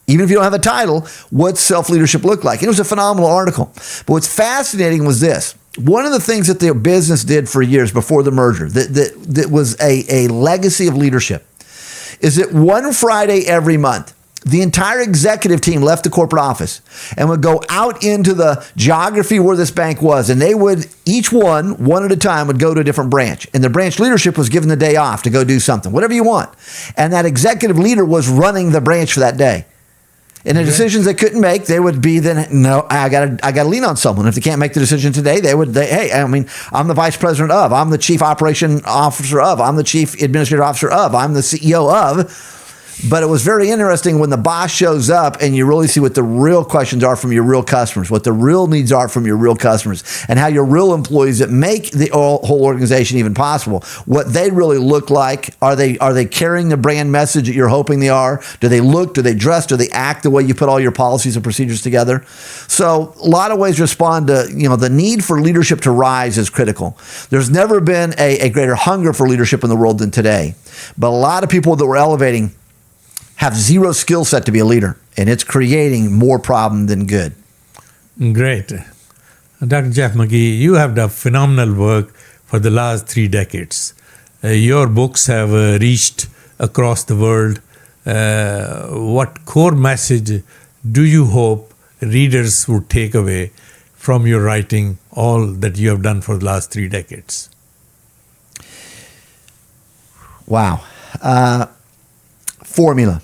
Even if you don't have a title, what's self-leadership look like? And it was a phenomenal article. But what's fascinating was this. One of the things that the business did for years before the merger that was a legacy of leadership is that one Friday every month, the entire executive team left the corporate office and would go out into the geography where this bank was. And they would, each one at a time, would go to a different branch. And the branch leadership was given the day off to go do something, whatever you want. And that executive leader was running the branch for that day. And the decisions they couldn't make, they would be no, I gotta lean on someone. If they can't make the decision today, I'm the vice president of, I'm the chief operation officer of, I'm the chief administrative officer of, I'm the CEO of. But it was very interesting when the boss shows up and you really see what the real questions are from your real customers, what the real needs are from your real customers, and how your real employees that make the whole organization even possible, what they really look like. Are they carrying the brand message that you're hoping they are? Do they look, do they dress, do they act the way you put all your policies and procedures together? So a lot of ways to respond to, the need for leadership to rise is critical. There's never been a greater hunger for leadership in the world than today. But a lot of people that we're elevating have zero skill set to be a leader, and it's creating more problem than good. Great. Dr. Jeff Magee, you have done phenomenal work for the last 3 decades. Your books have reached across the world. What core message do you hope readers would take away from your writing, all that you have done for the last 3 decades? Wow. Formula.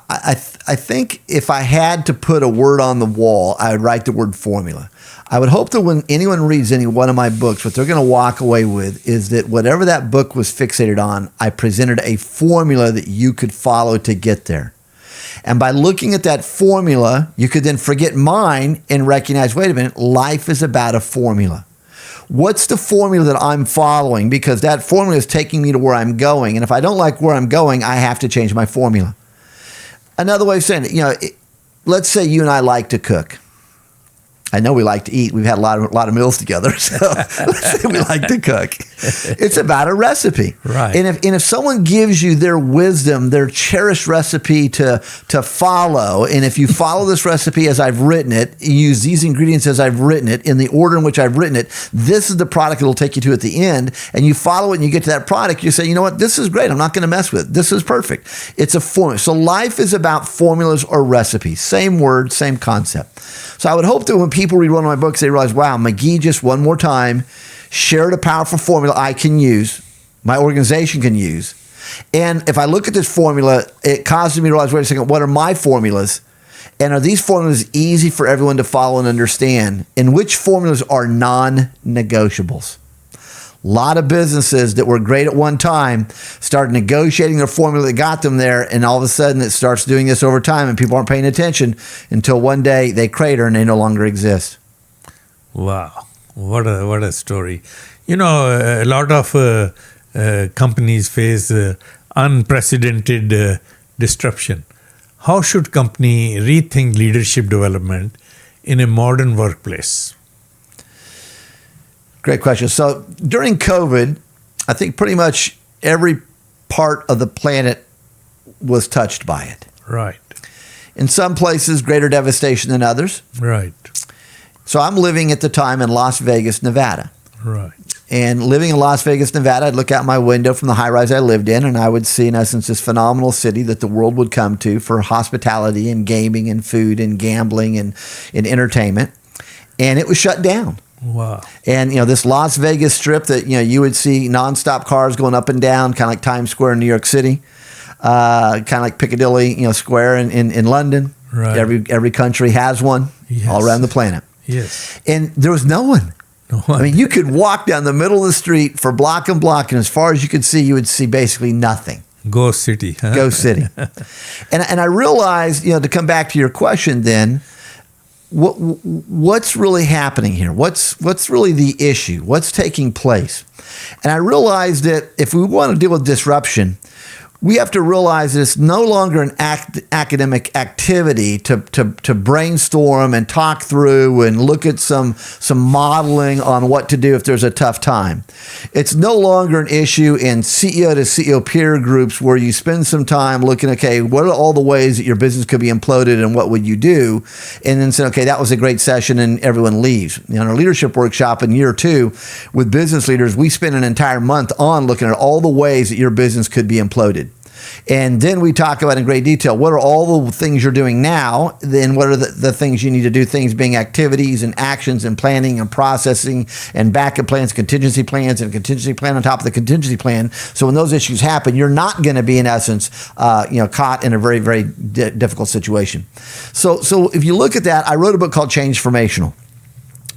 I think if I had to put a word on the wall, I would write the word formula. I would hope that when anyone reads any one of my books, what they're going to walk away with is that whatever that book was fixated on, I presented a formula that you could follow to get there. And by looking at that formula, you could then forget mine and recognize, wait a minute, life is about a formula. What's the formula that I'm following? Because that formula is taking me to where I'm going. And if I don't like where I'm going, I have to change my formula. Another way of saying it, let's say you and I like to cook. I know we like to eat. We've had a lot of meals together, so let's say we like to cook. It's about a recipe. Right. And if someone gives you their wisdom, their cherished recipe to follow, and if you follow this recipe as I've written it, use these ingredients as I've written it, in the order in which I've written it, this is the product it'll take you to at the end, and you follow it and you get to that product, you say, you know what, this is great. I'm not going to mess with it. This is perfect. It's a formula. So life is about formulas or recipes. Same word, same concept. So I would hope that when people read one of my books, they realize, wow, Magee just one more time shared a powerful formula I can use, my organization can use, And if I look at this formula, it causes me to realize, wait a second, what are my formulas? And are these formulas easy for everyone to follow and understand? And which formulas are non-negotiables? A lot of businesses that were great at one time start negotiating their formula that got them there, and all of a sudden it starts doing this over time, and people aren't paying attention until one day they crater and they no longer exist. Wow, what a story! You know, a lot of companies face unprecedented disruption. How should company rethink leadership development in a modern workplace? Great question. So during COVID, I think pretty much every part of the planet was touched by it. Right. In some places, greater devastation than others. Right. So I'm living at the time in Las Vegas, Nevada. Right. And living in Las Vegas, Nevada, I'd look out my window from the high-rise I lived in, and I would see, in essence, this phenomenal city that the world would come to for hospitality and gaming and food and gambling and entertainment. And it was shut down. Wow. And, you know, this Las Vegas strip that, you know, you would see nonstop cars going up and down, kind of like Times Square in New York City, kind of like Piccadilly, you know, Square in London. Right. Every country has one. Yes. All around the planet. Yes. And there was no one. No one. I mean, you could walk down the middle of the street for block and block, and as far as you could see, you would see basically nothing. Ghost city. Huh? Ghost city. And I realized, you know, to come back to your question then, what's really happening here? What's really the issue? What's taking place? And I realized that if we want to deal with disruption, we have to realize that it's no longer an academic activity to brainstorm and talk through and look at some modeling on what to do if there's a tough time. It's no longer an issue in CEO to CEO peer groups where you spend some time looking, okay, what are all the ways that your business could be imploded and what would you do? And then say, okay, that was a great session and everyone leaves. You know, in our leadership workshop in year 2 with business leaders, we spent an entire month on looking at all the ways that your business could be imploded. And then we talk about in great detail, what are all the things you're doing now? Then what are the things you need to do? Things being activities and actions and planning and processing and backup plans, contingency plans, and contingency plan on top of the contingency plan. So when those issues happen, you're not going to be, in essence, caught in a very, very difficult situation. So if you look at that, I wrote a book called Change Formational.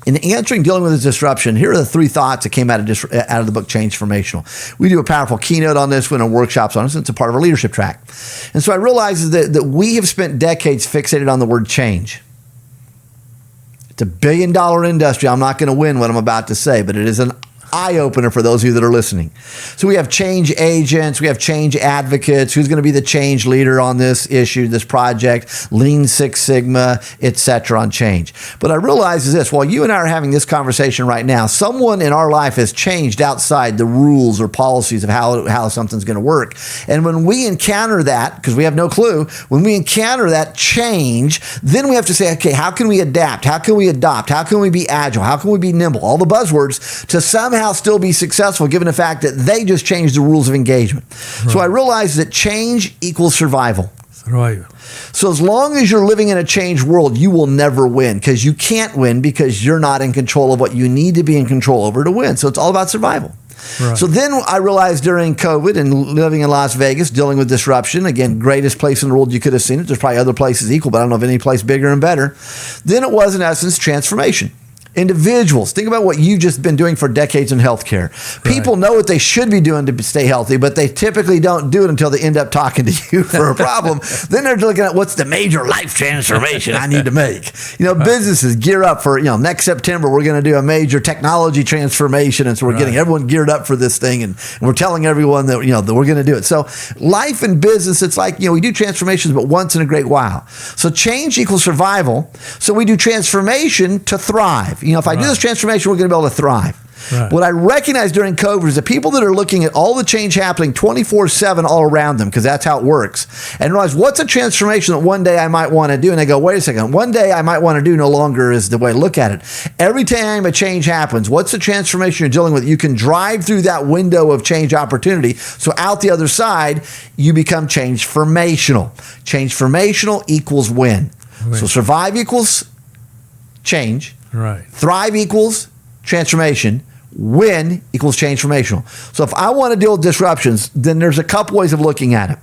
In dealing with this disruption, here are the 3 thoughts that came out of the book Change Formational. We do a powerful keynote on this, we do workshops on this, and it's a part of our leadership track. And so I realized that we have spent decades fixated on the word change. It's a $1 billion industry. I'm not going to win what I'm about to say, but it is an eye-opener for those of you that are listening. So we have change agents, we have change advocates, who's going to be the change leader on this issue, this project, Lean Six Sigma, etc. on change. But I realize is this, while you and I are having this conversation right now, someone in our life has changed outside the rules or policies of how something's going to work. And when we encounter that, because we have no clue, when we encounter that change, then we have to say, okay, how can we adapt? How can we adopt? How can we be agile? How can we be nimble? All the buzzwords to somehow still be successful given the fact that they just changed the rules of engagement. Right. So I realized that change equals survival. Survival. So as long as you're living in a changed world, you will never win because you can't win because you're not in control of what you need to be in control over to win. So it's all about survival. Right. So then I realized during COVID and living in Las Vegas, dealing with disruption, again, greatest place in the world you could have seen it. There's probably other places equal, but I don't know of any place bigger and better. Then it was, in essence, transformation. Individuals, think about what you've just been doing for decades in healthcare. People know what they should be doing to stay healthy, but they typically don't do it until they end up talking to you for a problem. Then they're looking at what's the major life transformation I need to make. You know, businesses gear up for, next September, we're going to do a major technology transformation. And so we're getting everyone geared up for this thing. And we're telling everyone that, that we're going to do it. So life and business, it's like, we do transformations, but once in a great while. So change equals survival. So we do transformation to thrive. If I do this transformation, we're going to be able to thrive. Right. What I recognized during COVID is the people that are looking at all the change happening 24/7 all around them, because that's how it works, and realize what's a transformation that one day I might want to do, and they go, wait a second, one day I might want to do no longer is the way to look at it. Every time a change happens, what's the transformation you're dealing with? You can drive through that window of change opportunity, so out the other side, you become change formational. Change formational equals win. So survive equals change. Right. Thrive equals transformation. Win equals transformational. So if I want to deal with disruptions, then there's a couple ways of looking at it.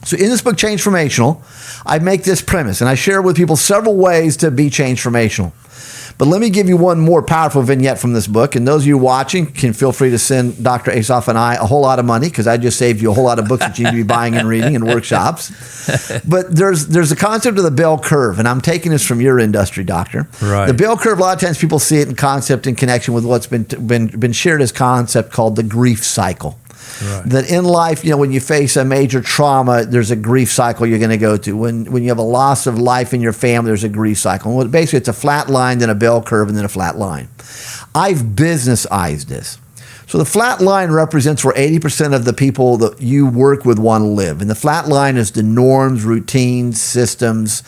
So in this book, Transformational, I make this premise, and I share with people several ways to be transformational. But let me give you one more powerful vignette from this book. And those of you watching can feel free to send Dr. Asaf and I a whole lot of money, because I just saved you a whole lot of books that you need to be buying and reading in workshops. But there's a concept of the bell curve, and I'm taking this from your industry, doctor. Right. The bell curve, a lot of times people see it in concept in connection with what's been shared as concept called the grief cycle. Right. That in life, when you face a major trauma, there's a grief cycle you're going to go through. When you have a loss of life in your family, there's a grief cycle. And basically, it's a flat line, then a bell curve, and then a flat line. I've businessized this. So the flat line represents where 80% of the people that you work with want to live. And the flat line is the norms, routines, systems.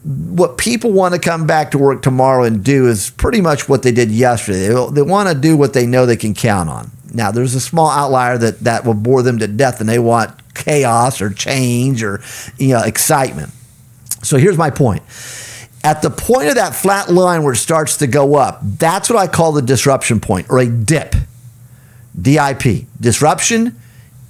What people want to come back to work tomorrow and do is pretty much what they did yesterday. They want to do what they know they can count on. Now, there's a small outlier that will bore them to death, and they want chaos or change or excitement. So here's my point. At the point of that flat line where it starts to go up, that's what I call the disruption point, or a dip. DIP. Disruption,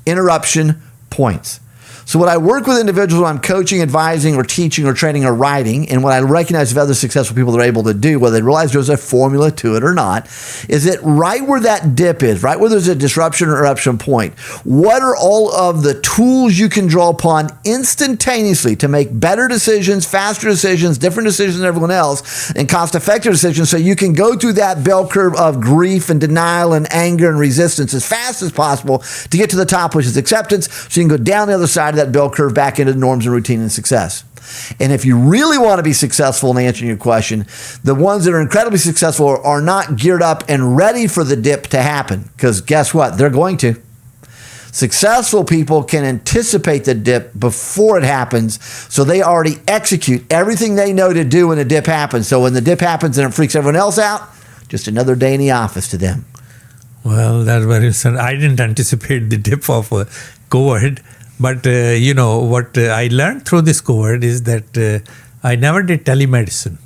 interruption, points. So when I work with individuals when I'm coaching, advising, or teaching, or training, or writing, and what I recognize of other successful people that are able to do, whether they realize there's a formula to it or not, is that right where that dip is, right where there's a disruption or interruption point, what are all of the tools you can draw upon instantaneously to make better decisions, faster decisions, different decisions than everyone else, and cost-effective decisions, so you can go through that bell curve of grief and denial and anger and resistance as fast as possible to get to the top, which is acceptance, so you can go down the other side of that bell curve back into norms and routine and success. And if you really want to be successful in answering your question, the ones that are incredibly successful are not geared up and ready for the dip to happen, because guess what? They're going to. Successful people can anticipate the dip before it happens, so they already execute everything they know to do when the dip happens. So when the dip happens and it freaks everyone else out, just another day in the office to them. Well, that's very sad. I didn't anticipate the dip of COVID. But, what I learned through this COVID is that I never did telemedicine.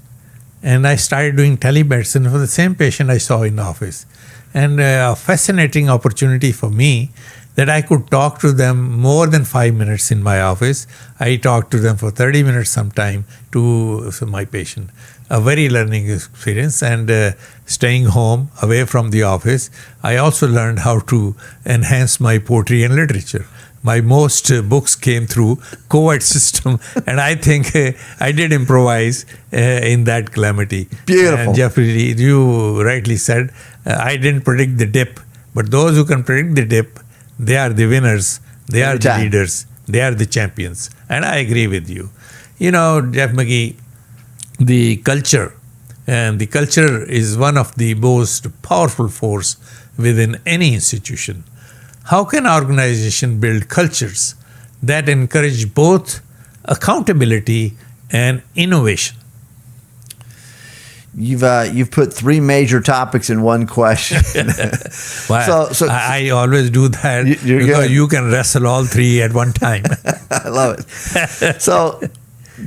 And I started doing telemedicine for the same patient I saw in the office. And a fascinating opportunity for me that I could talk to them more than 5 minutes in my office. I talked to them for 30 minutes sometime to my patient. A very learning experience, and staying home away from the office. I also learned how to enhance my poetry and literature. My most books came through COVID system, and I think I did improvise in that calamity. Beautiful. And Jeffrey, you rightly said, I didn't predict the dip, but those who can predict the dip, they are the winners, they are the leaders, they are the champions. And I agree with you. Jeff Magee, the culture is one of the most powerful force within any institution. How can an organization build cultures that encourage both accountability and innovation? You've put three major topics in one question. Well, so I always do that because you can wrestle all three at one time. I love it. So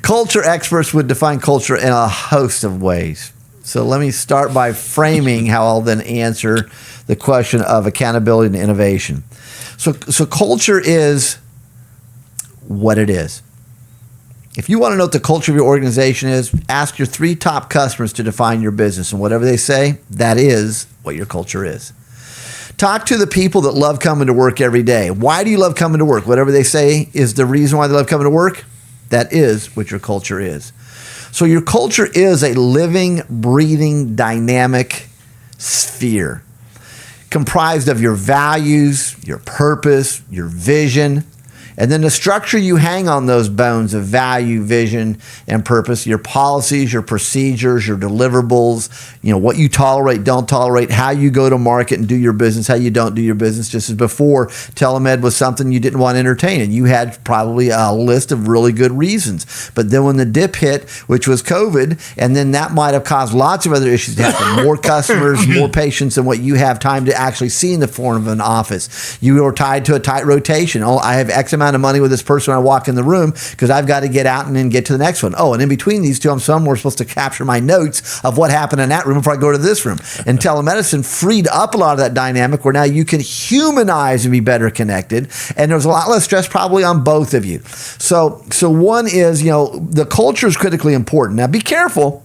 culture experts would define culture in a host of ways. So let me start by framing how I'll then answer the question of accountability and innovation. So culture is what it is. If you want to know what the culture of your organization is, ask your 3 top customers to define your business, and whatever they say, that is what your culture is. Talk to the people that love coming to work every day. Why do you love coming to work? Whatever they say is the reason why they love coming to work, that is what your culture is. So your culture is a living, breathing, dynamic sphere comprised of your values, your purpose, your vision, and then the structure you hang on those bones of value, vision, and purpose, your policies, your procedures, your deliverables, what you tolerate, don't tolerate, how you go to market and do your business, how you don't do your business. Just as before, telemed was something you didn't want to entertain, and you had probably a list of really good reasons. But then when the dip hit, which was COVID, and then that might have caused lots of other issues to happen, more customers, more patients than what you have time to actually see in the form of an office. You are tied to a tight rotation. Oh, I have X amount amount of money with this person when I walk in the room because I've got to get out and then get to the next one. Oh, and in between these two, I'm somewhere supposed to capture my notes of what happened in that room before I go to this room. And telemedicine freed up a lot of that dynamic where now you can humanize and be better connected. And there's a lot less stress probably on both of you. So one is, the culture is critically important. Now be careful.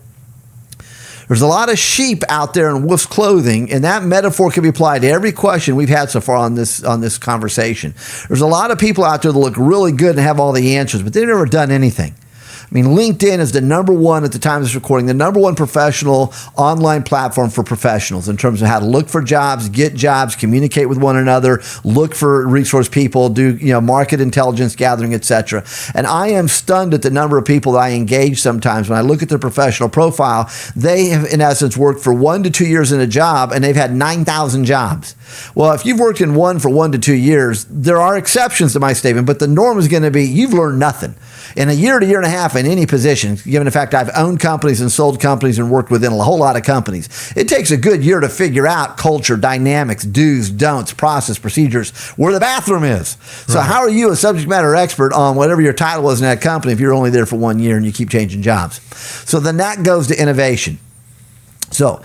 There's a lot of sheep out there in wolf's clothing, and that metaphor can be applied to every question we've had so far on this conversation. There's a lot of people out there that look really good and have all the answers, but they've never done anything. I mean, LinkedIn is the number one at the time of this recording, the number one professional online platform for professionals in terms of how to look for jobs, get jobs, communicate with one another, look for resource people, do market intelligence gathering, etc. And I am stunned at the number of people that I engage sometimes when I look at their professional profile. They have, in essence, worked for 1 to 2 years in a job, and they've had 9,000 jobs. Well, if you've worked in one for 1 to 2 years, there are exceptions to my statement, but the norm is going to be you've learned nothing. In a year to year and a half in any position, given the fact I've owned companies and sold companies and worked within a whole lot of companies, it takes a good year to figure out culture, dynamics, do's, don'ts, process, procedures, where the bathroom is. So how are you a subject matter expert on whatever your title is in that company if you're only there for 1 year and you keep changing jobs? So then that goes to innovation. So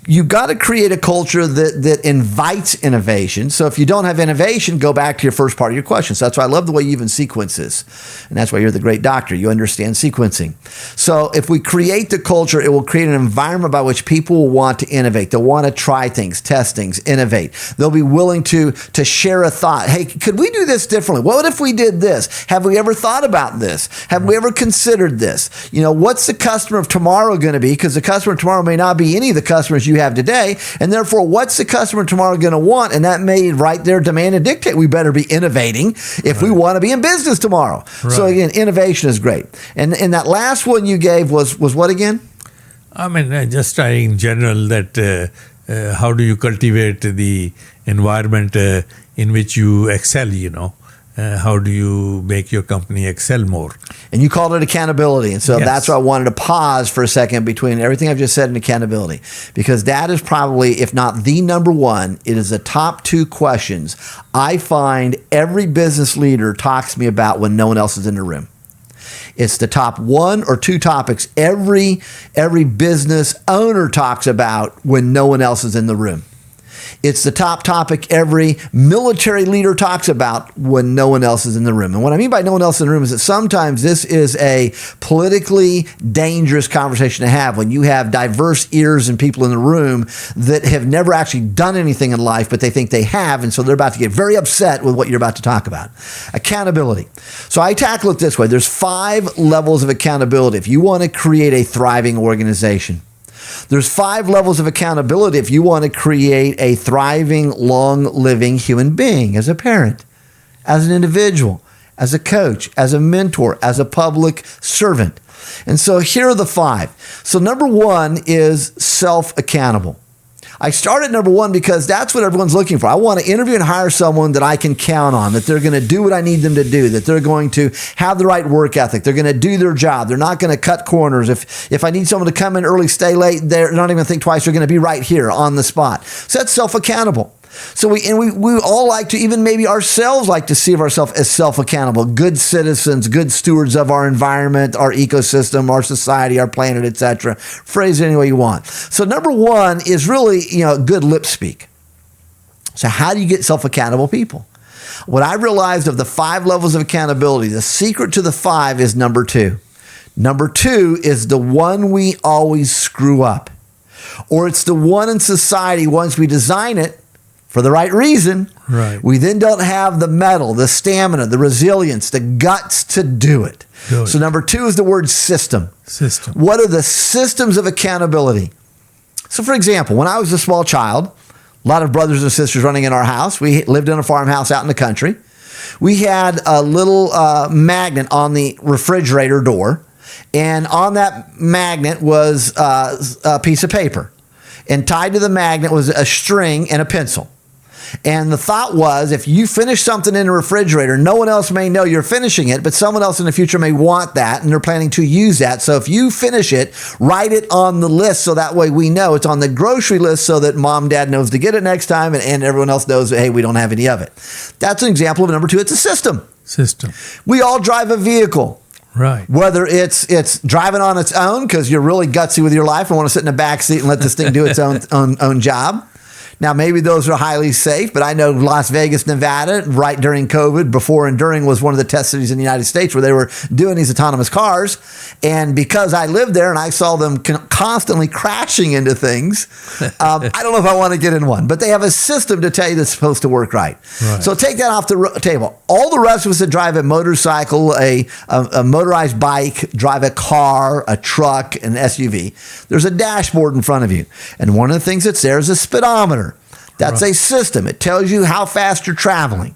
you've got to create a culture that invites innovation. So if you don't have innovation, go back to your first part of your question. So that's why I love the way you even sequence this. And that's why you're the great doctor. You understand sequencing. So if we create the culture, it will create an environment by which people will want to innovate. They'll want to try things, test things, innovate. They'll be willing to share a thought. Hey, could we do this differently? What if we did this? Have we ever thought about this? Have we ever considered this? What's the customer of tomorrow going to be? Because the customer of tomorrow may not be any of the customers you have today, and therefore what's the customer tomorrow going to want? And that may right there demand and dictate we better be innovating if we want to be in business tomorrow. So again, innovation is great. And that last one you gave was what again? I mean, just in general that how do you cultivate the environment in which you excel, how do you make your company excel more? And you called it accountability. And so that's why I wanted to pause for a second between everything I've just said and accountability, because that is probably, if not the number one, it is the top 2 questions I find every business leader talks to me about when no one else is in the room. It's the top 1 or 2 topics every business owner talks about when no one else is in the room. It's the top topic every military leader talks about when no one else is in the room. And what I mean by no one else in the room is that sometimes this is a politically dangerous conversation to have when you have diverse ears and people in the room that have never actually done anything in life, but they think they have, and so they're about to get very upset with what you're about to talk about. Accountability. So I tackle it this way. There's 5 levels of accountability if you want to create a thriving organization. There's 5 levels of accountability if you want to create a thriving, long-living human being as a parent, as an individual, as a coach, as a mentor, as a public servant. And so here are the 5. So number 1 is self-accountable. I started number 1 because that's what everyone's looking for. I want to interview and hire someone that I can count on, that they're going to do what I need them to do, that they're going to have the right work ethic, they're going to do their job, they're not going to cut corners. If I need someone to come in early, stay late, they're not even going to think twice, they're going to be right here on the spot. So that's self-accountable. So we all like to, even maybe ourselves like to see of ourselves as self-accountable, good citizens, good stewards of our environment, our ecosystem, our society, our planet, etc. Phrase it any way you want. So number 1 is really, good lip speak. So how do you get self-accountable people? What I realized of the 5 levels of accountability, the secret to the 5 is number 2. Number 2 is the one we always screw up. Or it's the one in society, once we design it, for the right reason, we then don't have the mettle, the stamina, the resilience, the guts to do it. So number 2 is the word system. What are the systems of accountability? So for example, when I was a small child, a lot of brothers and sisters running in our house. We lived in a farmhouse out in the country. We had a little magnet on the refrigerator door, and on that magnet was a piece of paper. And tied to the magnet was a string and a pencil. And the thought was, if you finish something in the refrigerator, no one else may know you're finishing it, but someone else in the future may want that, and they're planning to use that. So if you finish it, write it on the list so that way we know it's on the grocery list so that mom, dad knows to get it next time, and everyone else knows that, hey, we don't have any of it. That's an example of number 2. It's a system. System. We all drive a vehicle. Right. Whether it's driving on its own because you're really gutsy with your life and want to sit in the back seat and let this thing do its own job. Now, maybe those are highly safe, but I know Las Vegas, Nevada, right during COVID, before and during, was one of the test cities in the United States where they were doing these autonomous cars. And because I lived there and I saw them constantly crashing into things, I don't know if I want to get in one. But they have a system to tell you that's supposed to work right. So take that off the table. All the rest of us that drive a motorcycle, a motorized bike, drive a car, a truck, an SUV, there's a dashboard in front of you. And one of the things that's there is a speedometer. That's a system. It tells you how fast you're traveling.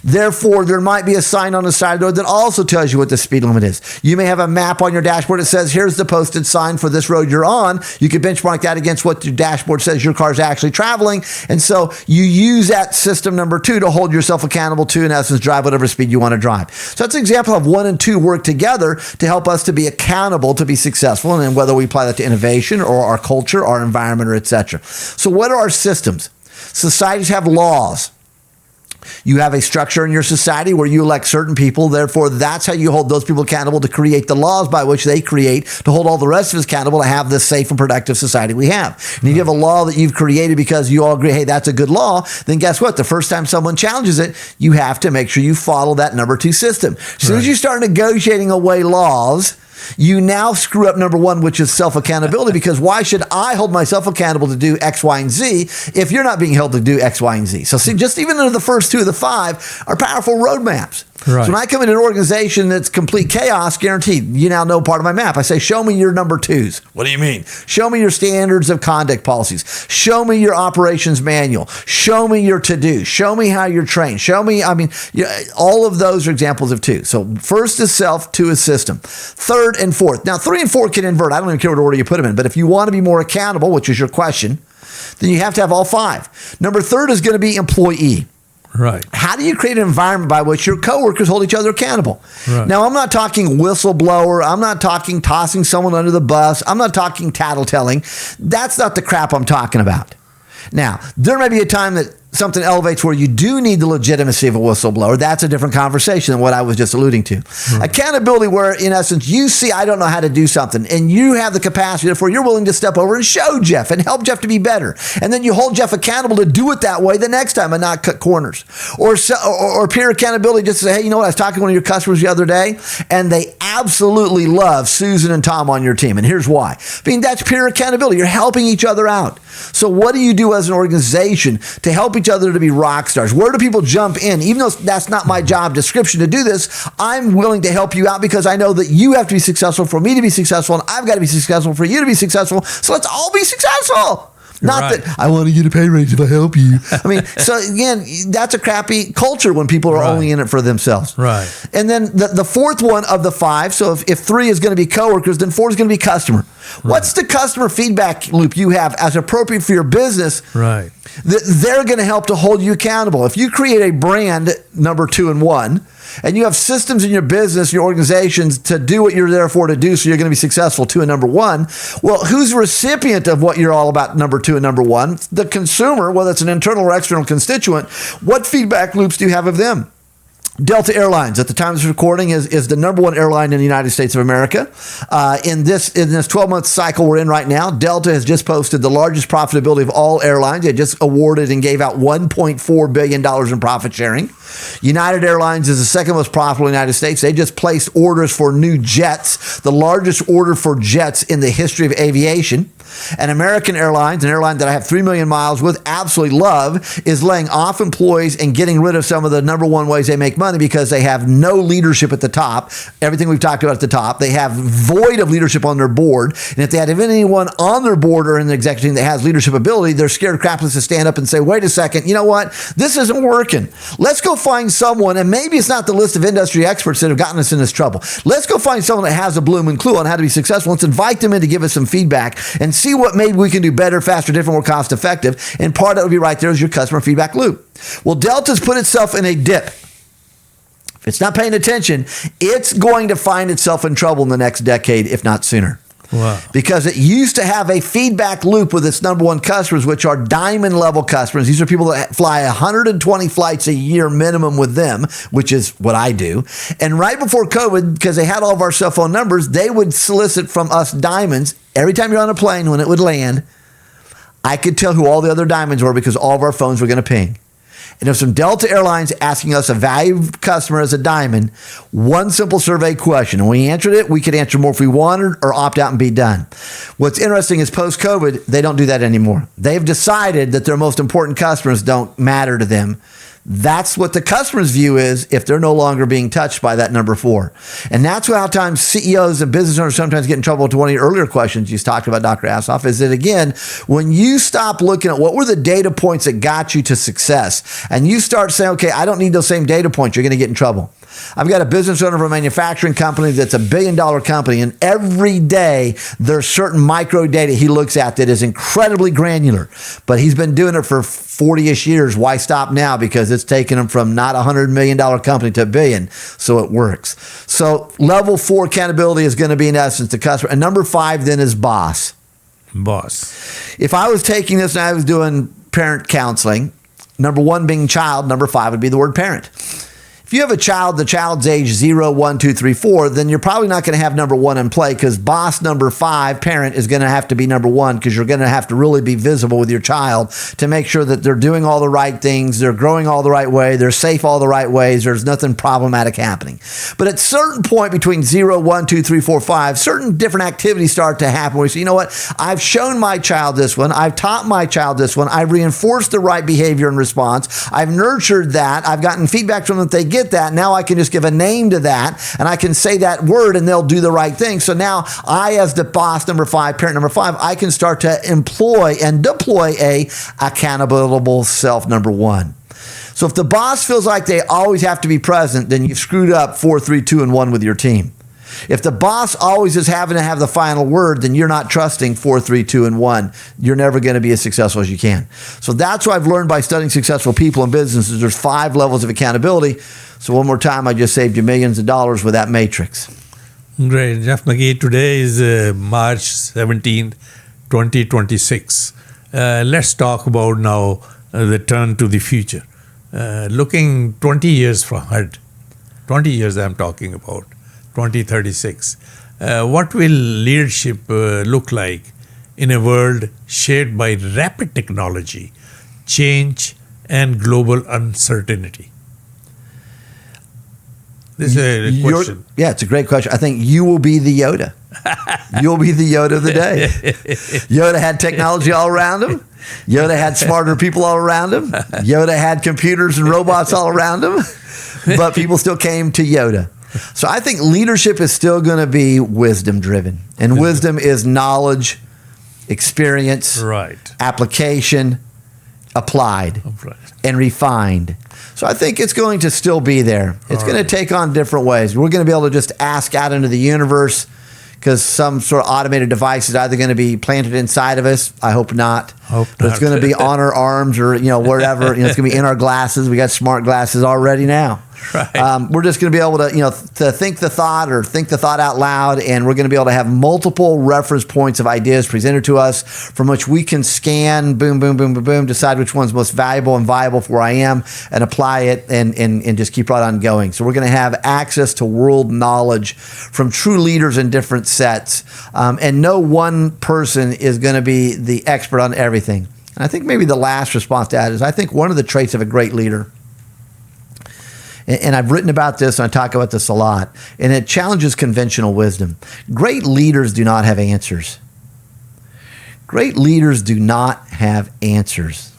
Therefore, there might be a sign on the side of the road that also tells you what the speed limit is. You may have a map on your dashboard that says, here's the posted sign for this road you're on. You can benchmark that against what your dashboard says your car's actually traveling. And so you use that system number 2 to hold yourself accountable to, in essence, drive whatever speed you want to drive. So that's an example of 1 and 2 work together to help us to be accountable, to be successful, and then whether we apply that to innovation or our culture, our environment, or et cetera. So what are our systems? Societies have laws. You have a structure in your society where you elect certain people. Therefore, that's how you hold those people accountable to create the laws by which they create to hold all the rest of us accountable to have this safe and productive society we have. And if you have a law that you've created because you all agree, hey, that's a good law, then guess what? The first time someone challenges it, you have to make sure you follow that number 2 system. As soon as you start negotiating away laws, you now screw up number 1, which is self-accountability, because why should I hold myself accountable to do X, Y, and Z if you're not being held to do X, Y, and Z? So see, just even though the first 2 of the 5 are powerful roadmaps. Right. So when I come into an organization that's complete chaos, guaranteed, you now know part of my map. I say, show me your number 2s. What do you mean? Show me your standards of conduct policies. Show me your operations manual. Show me your to-do. Show me how you're trained. Show me, all of those are examples of 2. So first is self, 2 is system. Third and fourth. Now, 3 and 4 can invert. I don't even care what order you put them in. But if you want to be more accountable, which is your question, then you have to have all 5. Number 3 is going to be employee. Right. How do you create an environment by which your coworkers hold each other accountable? Right. Now, I'm not talking whistleblower. I'm not talking tossing someone under the bus. I'm not talking tattletelling. That's not the crap I'm talking about. Now, there may be a time that something elevates where you do need the legitimacy of a whistleblower. That's a different conversation than what I was just alluding to. Accountability, where in essence you see I don't know how to do something and you have the capacity, therefore you're willing to step over and show Jeff and help Jeff to be better. And then you hold Jeff accountable to do it that way the next time and not cut corners. Or peer accountability, just to say, hey, you know what, I was talking to one of your customers the other day and they absolutely love Susan and Tom on your team. And here's why. That's peer accountability. You're helping each other out. So what do you do as an organization to help each other to be rock stars? Where do people jump in? Even though that's not my job description to do this, I'm willing to help you out because I know that you have to be successful for me to be successful, and I've got to be successful for you to be successful. So let's all be successful. Not that I want to get a pay raise if I help you. So again, that's a crappy culture when people are only in it for themselves. Right. And then the fourth one of the 5, so if 3 is going to be coworkers, then 4 is going to be customer. Right. What's the customer feedback loop you have as appropriate for your business? Right. They're going to help to hold you accountable. If you create a brand, number 2 and 1, and you have systems in your business, your organizations to do what you're there for to do, so you're going to be successful, 2 and number 1. Well, who's the recipient of what you're all about, number 2 and number 1? The consumer, whether it's an internal or external constituent. What feedback loops do you have of them? Delta Airlines, at the time of this recording, is the number 1 airline in the United States of America. In this 12-month cycle we're in right now, Delta has just posted the largest profitability of all airlines. They just awarded and gave out $1.4 billion in profit sharing. United Airlines is the second most profitable in the United States. They just placed orders for new jets, the largest order for jets in the history of aviation. And American Airlines, an airline that I have 3 million miles with, absolutely love, is laying off employees and getting rid of some of the number 1 ways they make money because they have no leadership at the top. Everything we've talked about at the top. They have void of leadership on their board. And if they had anyone on their board or in the executive team that has leadership ability, they're scared crapless to stand up and say, wait a second, you know what? This isn't working. Let's go find someone, and maybe it's not the list of industry experts that have gotten us in this trouble. Let's go find someone that has a bloom and clue on how to be successful. Let's invite them in to give us some feedback and see what maybe we can do better, faster, different, more cost effective. And part of that would be right there is your customer feedback loop. Well, Delta's put itself in a dip. If it's not paying attention, it's going to find itself in trouble in the next decade, if not sooner. Wow. Because it used to have a feedback loop with its number one customers, which are diamond level customers. These are people that fly 120 flights a year minimum with them, which is what I do. And right before COVID, because they had all of our cell phone numbers, they would solicit from us diamonds. Every time you're on a plane, when it would land, I could tell who all the other diamonds were because all of our phones were going to ping. And if some Delta Airlines asking us a valued customer as a diamond, one simple survey question, and we answered it, we could answer more if we wanted or opt out and be done. What's interesting is post-COVID, they don't do that anymore. They've decided that their most important customers don't matter to them. That's what the customer's view is if they're no longer being touched by that number 4. And that's how times CEOs and business owners sometimes get in trouble. To one of your earlier questions you talked about, Dr. Asaf, is that, again, when you stop looking at what were the data points that got you to success and you start saying, okay, I don't need those same data points, you're going to get in trouble. I've got a business owner of a manufacturing company that's $1 billion company, and every day there's certain micro data he looks at that is incredibly granular. But he's been doing it for 40-ish years. Why stop now? Because it's taken him from not a $100 million company to $1 billion. So it works. So level 4 accountability is going to be, in essence, the customer. And number 5 then is boss. Boss. If I was taking this and I was doing parent counseling, number 1 being child, number 5 would be the word parent. If you have a child, the child's age 0, 1, 2, 3, 4, then you're probably not going to have number 1 in play because boss number 5, parent, is going to have to be number 1 because you're going to have to really be visible with your child to make sure that they're doing all the right things, they're growing all the right way, they're safe all the right ways, there's nothing problematic happening. But at a certain point between 0, 1, 2, 3, 4, 5, certain different activities start to happen where you say, you know what, I've shown my child this one, I've taught my child this one, I've reinforced the right behavior and response, I've nurtured that, I've gotten feedback from them that they get that. Now I can just give a name to that and I can say that word and they'll do the right thing. So now I, as the boss number 5, parent number 5, I can start to employ and deploy a accountable self number 1. So if the boss feels like they always have to be present, then you've screwed up 4, 3, 2, and 1 with your team. If the boss always is having to have the final word, then you're not trusting 4, 3, 2, and 1. You're never going to be as successful as you can. So that's what I've learned by studying successful people and businesses. There's 5 levels of accountability. So one more time, I just saved you millions of dollars with that matrix. Great. Jeff Magee, today is March 17th, 2026. Let's talk about now the turn to the future. Looking 20 years ahead, 20 years I'm talking about, 2036. What will leadership look like in a world shaped by rapid technology, change, and global uncertainty? This is a question. Yeah, it's a great question. I think you will be the Yoda. You'll be the Yoda of the day. Yoda had technology all around him. Yoda had smarter people all around him. Yoda had computers and robots all around him. But people still came to Yoda. So I think leadership is still going to be wisdom driven. And wisdom is knowledge, experience, right, application, applied, and refined. So I think it's going to still be there. It's going to take on different ways. We're going to be able to just ask out into the universe because some sort of automated device is either going to be planted inside of us. I hope not. But it's going to be on our arms or wherever. It's going to be in our glasses. We got smart glasses already now. Right. We're just going to be able to to think the thought or think the thought out loud, and we're going to be able to have multiple reference points of ideas presented to us from which we can scan, boom, boom, boom, boom, boom, decide which one's most valuable and viable for where I am, and apply it and just keep right on going. So we're going to have access to world knowledge from true leaders in different sets, and no one person is going to be the expert on everything. And I think maybe the last response to that is I think one of the traits of a great leader, and I've written about this and I talk about this a lot, and it challenges conventional wisdom. Great leaders do not have answers. Great leaders do not have answers.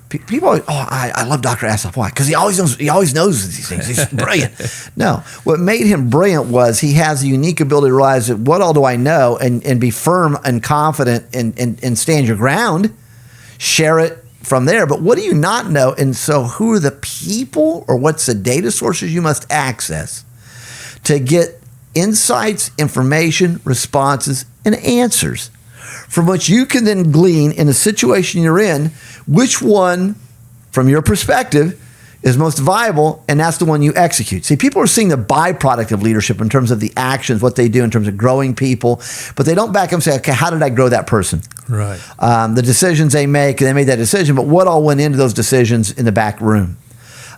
People always, I love Dr. Asaf. Why? Because he always knows these things. He's brilliant. No, what made him brilliant was he has the unique ability to realize that what all do I know and be firm and confident and stand your ground, share it from there. But what do you not know? And so who are the people or what's the data sources you must access to get insights, information, responses, and answers from which you can then glean in the situation you're in, which one, from your perspective, is most viable, and that's the one you execute. See, people are seeing the byproduct of leadership in terms of the actions, what they do in terms of growing people, but they don't back up and say, okay, how did I grow that person? Right. The decisions they make, they made that decision, but what all went into those decisions in the back room?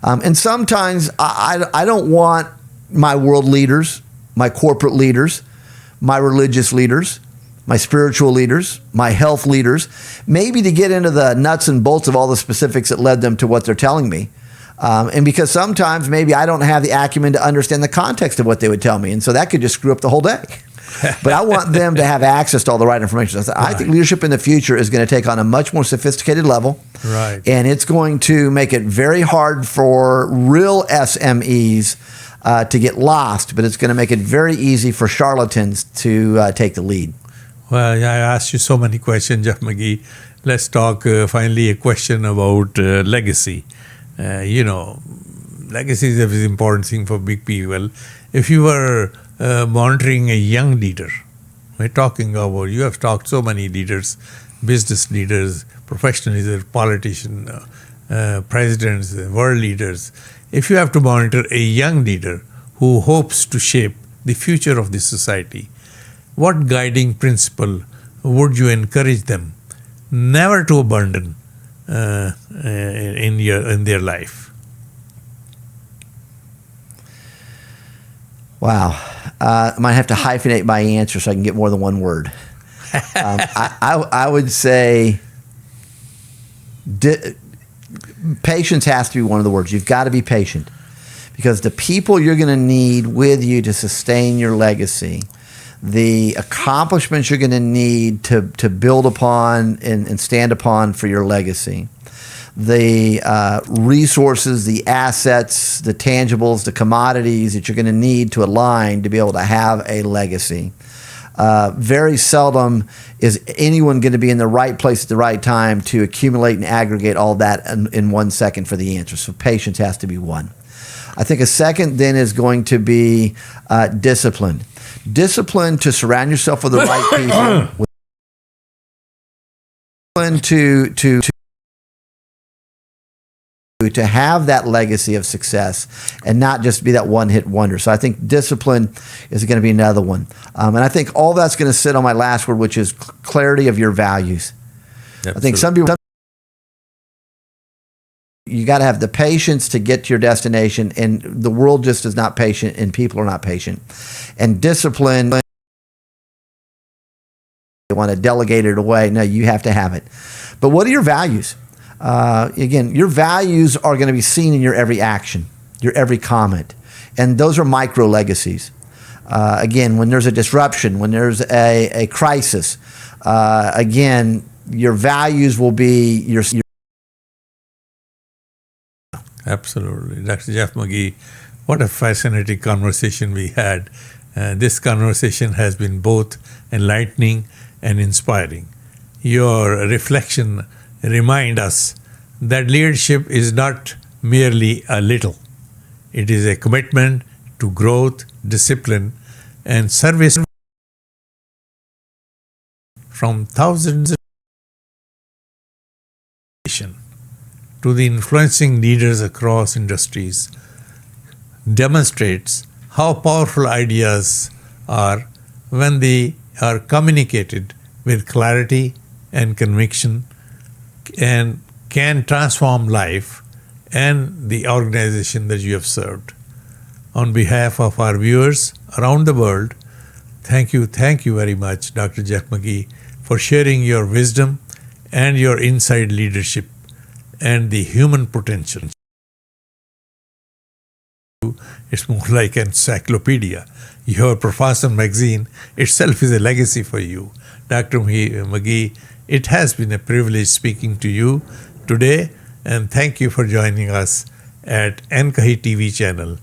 And sometimes I don't want my world leaders, my corporate leaders, my religious leaders, my spiritual leaders, my health leaders, maybe to get into the nuts and bolts of all the specifics that led them to what they're telling me. And because sometimes maybe I don't have the acumen to understand the context of what they would tell me. And so that could just screw up the whole day. But I want them to have access to all the right information. I think leadership in the future is going to take on a much more sophisticated level. Right. And it's going to make it very hard for real SMEs to get lost, but it's going to make it very easy for charlatans to take the lead. Well, I asked you so many questions, Jeff Magee. Let's talk finally a question about legacy. Legacy is a very important thing for big people. If you were monitoring a young leader, we're talking about, you have talked so many leaders, business leaders, professional leaders, politicians, presidents, world leaders. If you have to monitor a young leader who hopes to shape the future of this society, what guiding principle would you encourage them never to abandon in their life? Wow. I might have to hyphenate my answer so I can get more than one word. I would say patience has to be one of the words. You've got to be patient, because the people you're going to need with you to sustain your legacy, the accomplishments you're going to need to build upon and stand upon for your legacy, the resources, the assets, the tangibles, the commodities that you're going to need to align to be able to have a legacy. Very seldom is anyone going to be in the right place at the right time to accumulate and aggregate all that in 1 second for the answer. So patience has to be one. I think a second then is going to be discipline. Discipline to surround yourself with the right people. Discipline to have that legacy of success and not just be that one-hit wonder. So I think discipline is going to be another one. And I think all that's going to sit on my last word, which is clarity of your values. Absolutely. I think some people, you got to have the patience to get to your destination, and the world just is not patient, and people are not patient. And discipline, they want to delegate it away. No, you have to have it. But what are your values? Again, your values are going to be seen in your every action, your every comment. And those are micro legacies. Again, when there's a disruption, when there's a crisis, again, your values will be your. Absolutely. Dr. Jeff Magee, what a fascinating conversation we had. This conversation has been both enlightening and inspiring. Your reflection remind us that leadership is not merely a little. It is a commitment to growth, discipline, and service from thousands of to the influencing leaders across industries demonstrates how powerful ideas are when they are communicated with clarity and conviction, and can transform life and the organization that you have served. On behalf of our viewers around the world, thank you very much, Dr. Jeff Magee, for sharing your wisdom and your inside leadership and the human potential. It's more like an encyclopedia. Your Professor magazine itself is a legacy for you. Dr. Magee, it has been a privilege speaking to you today, and thank you for joining us at Ankahi TV channel.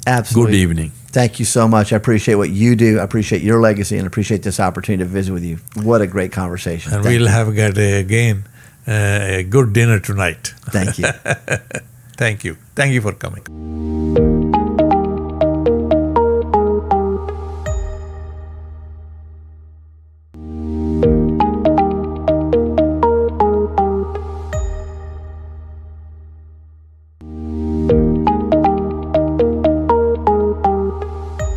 Absolutely. Good evening. Thank you so much. I appreciate what you do. I appreciate your legacy, and appreciate this opportunity to visit with you. What a great conversation. And we'll have again a good dinner tonight. Thank you. Thank you. Thank you for coming.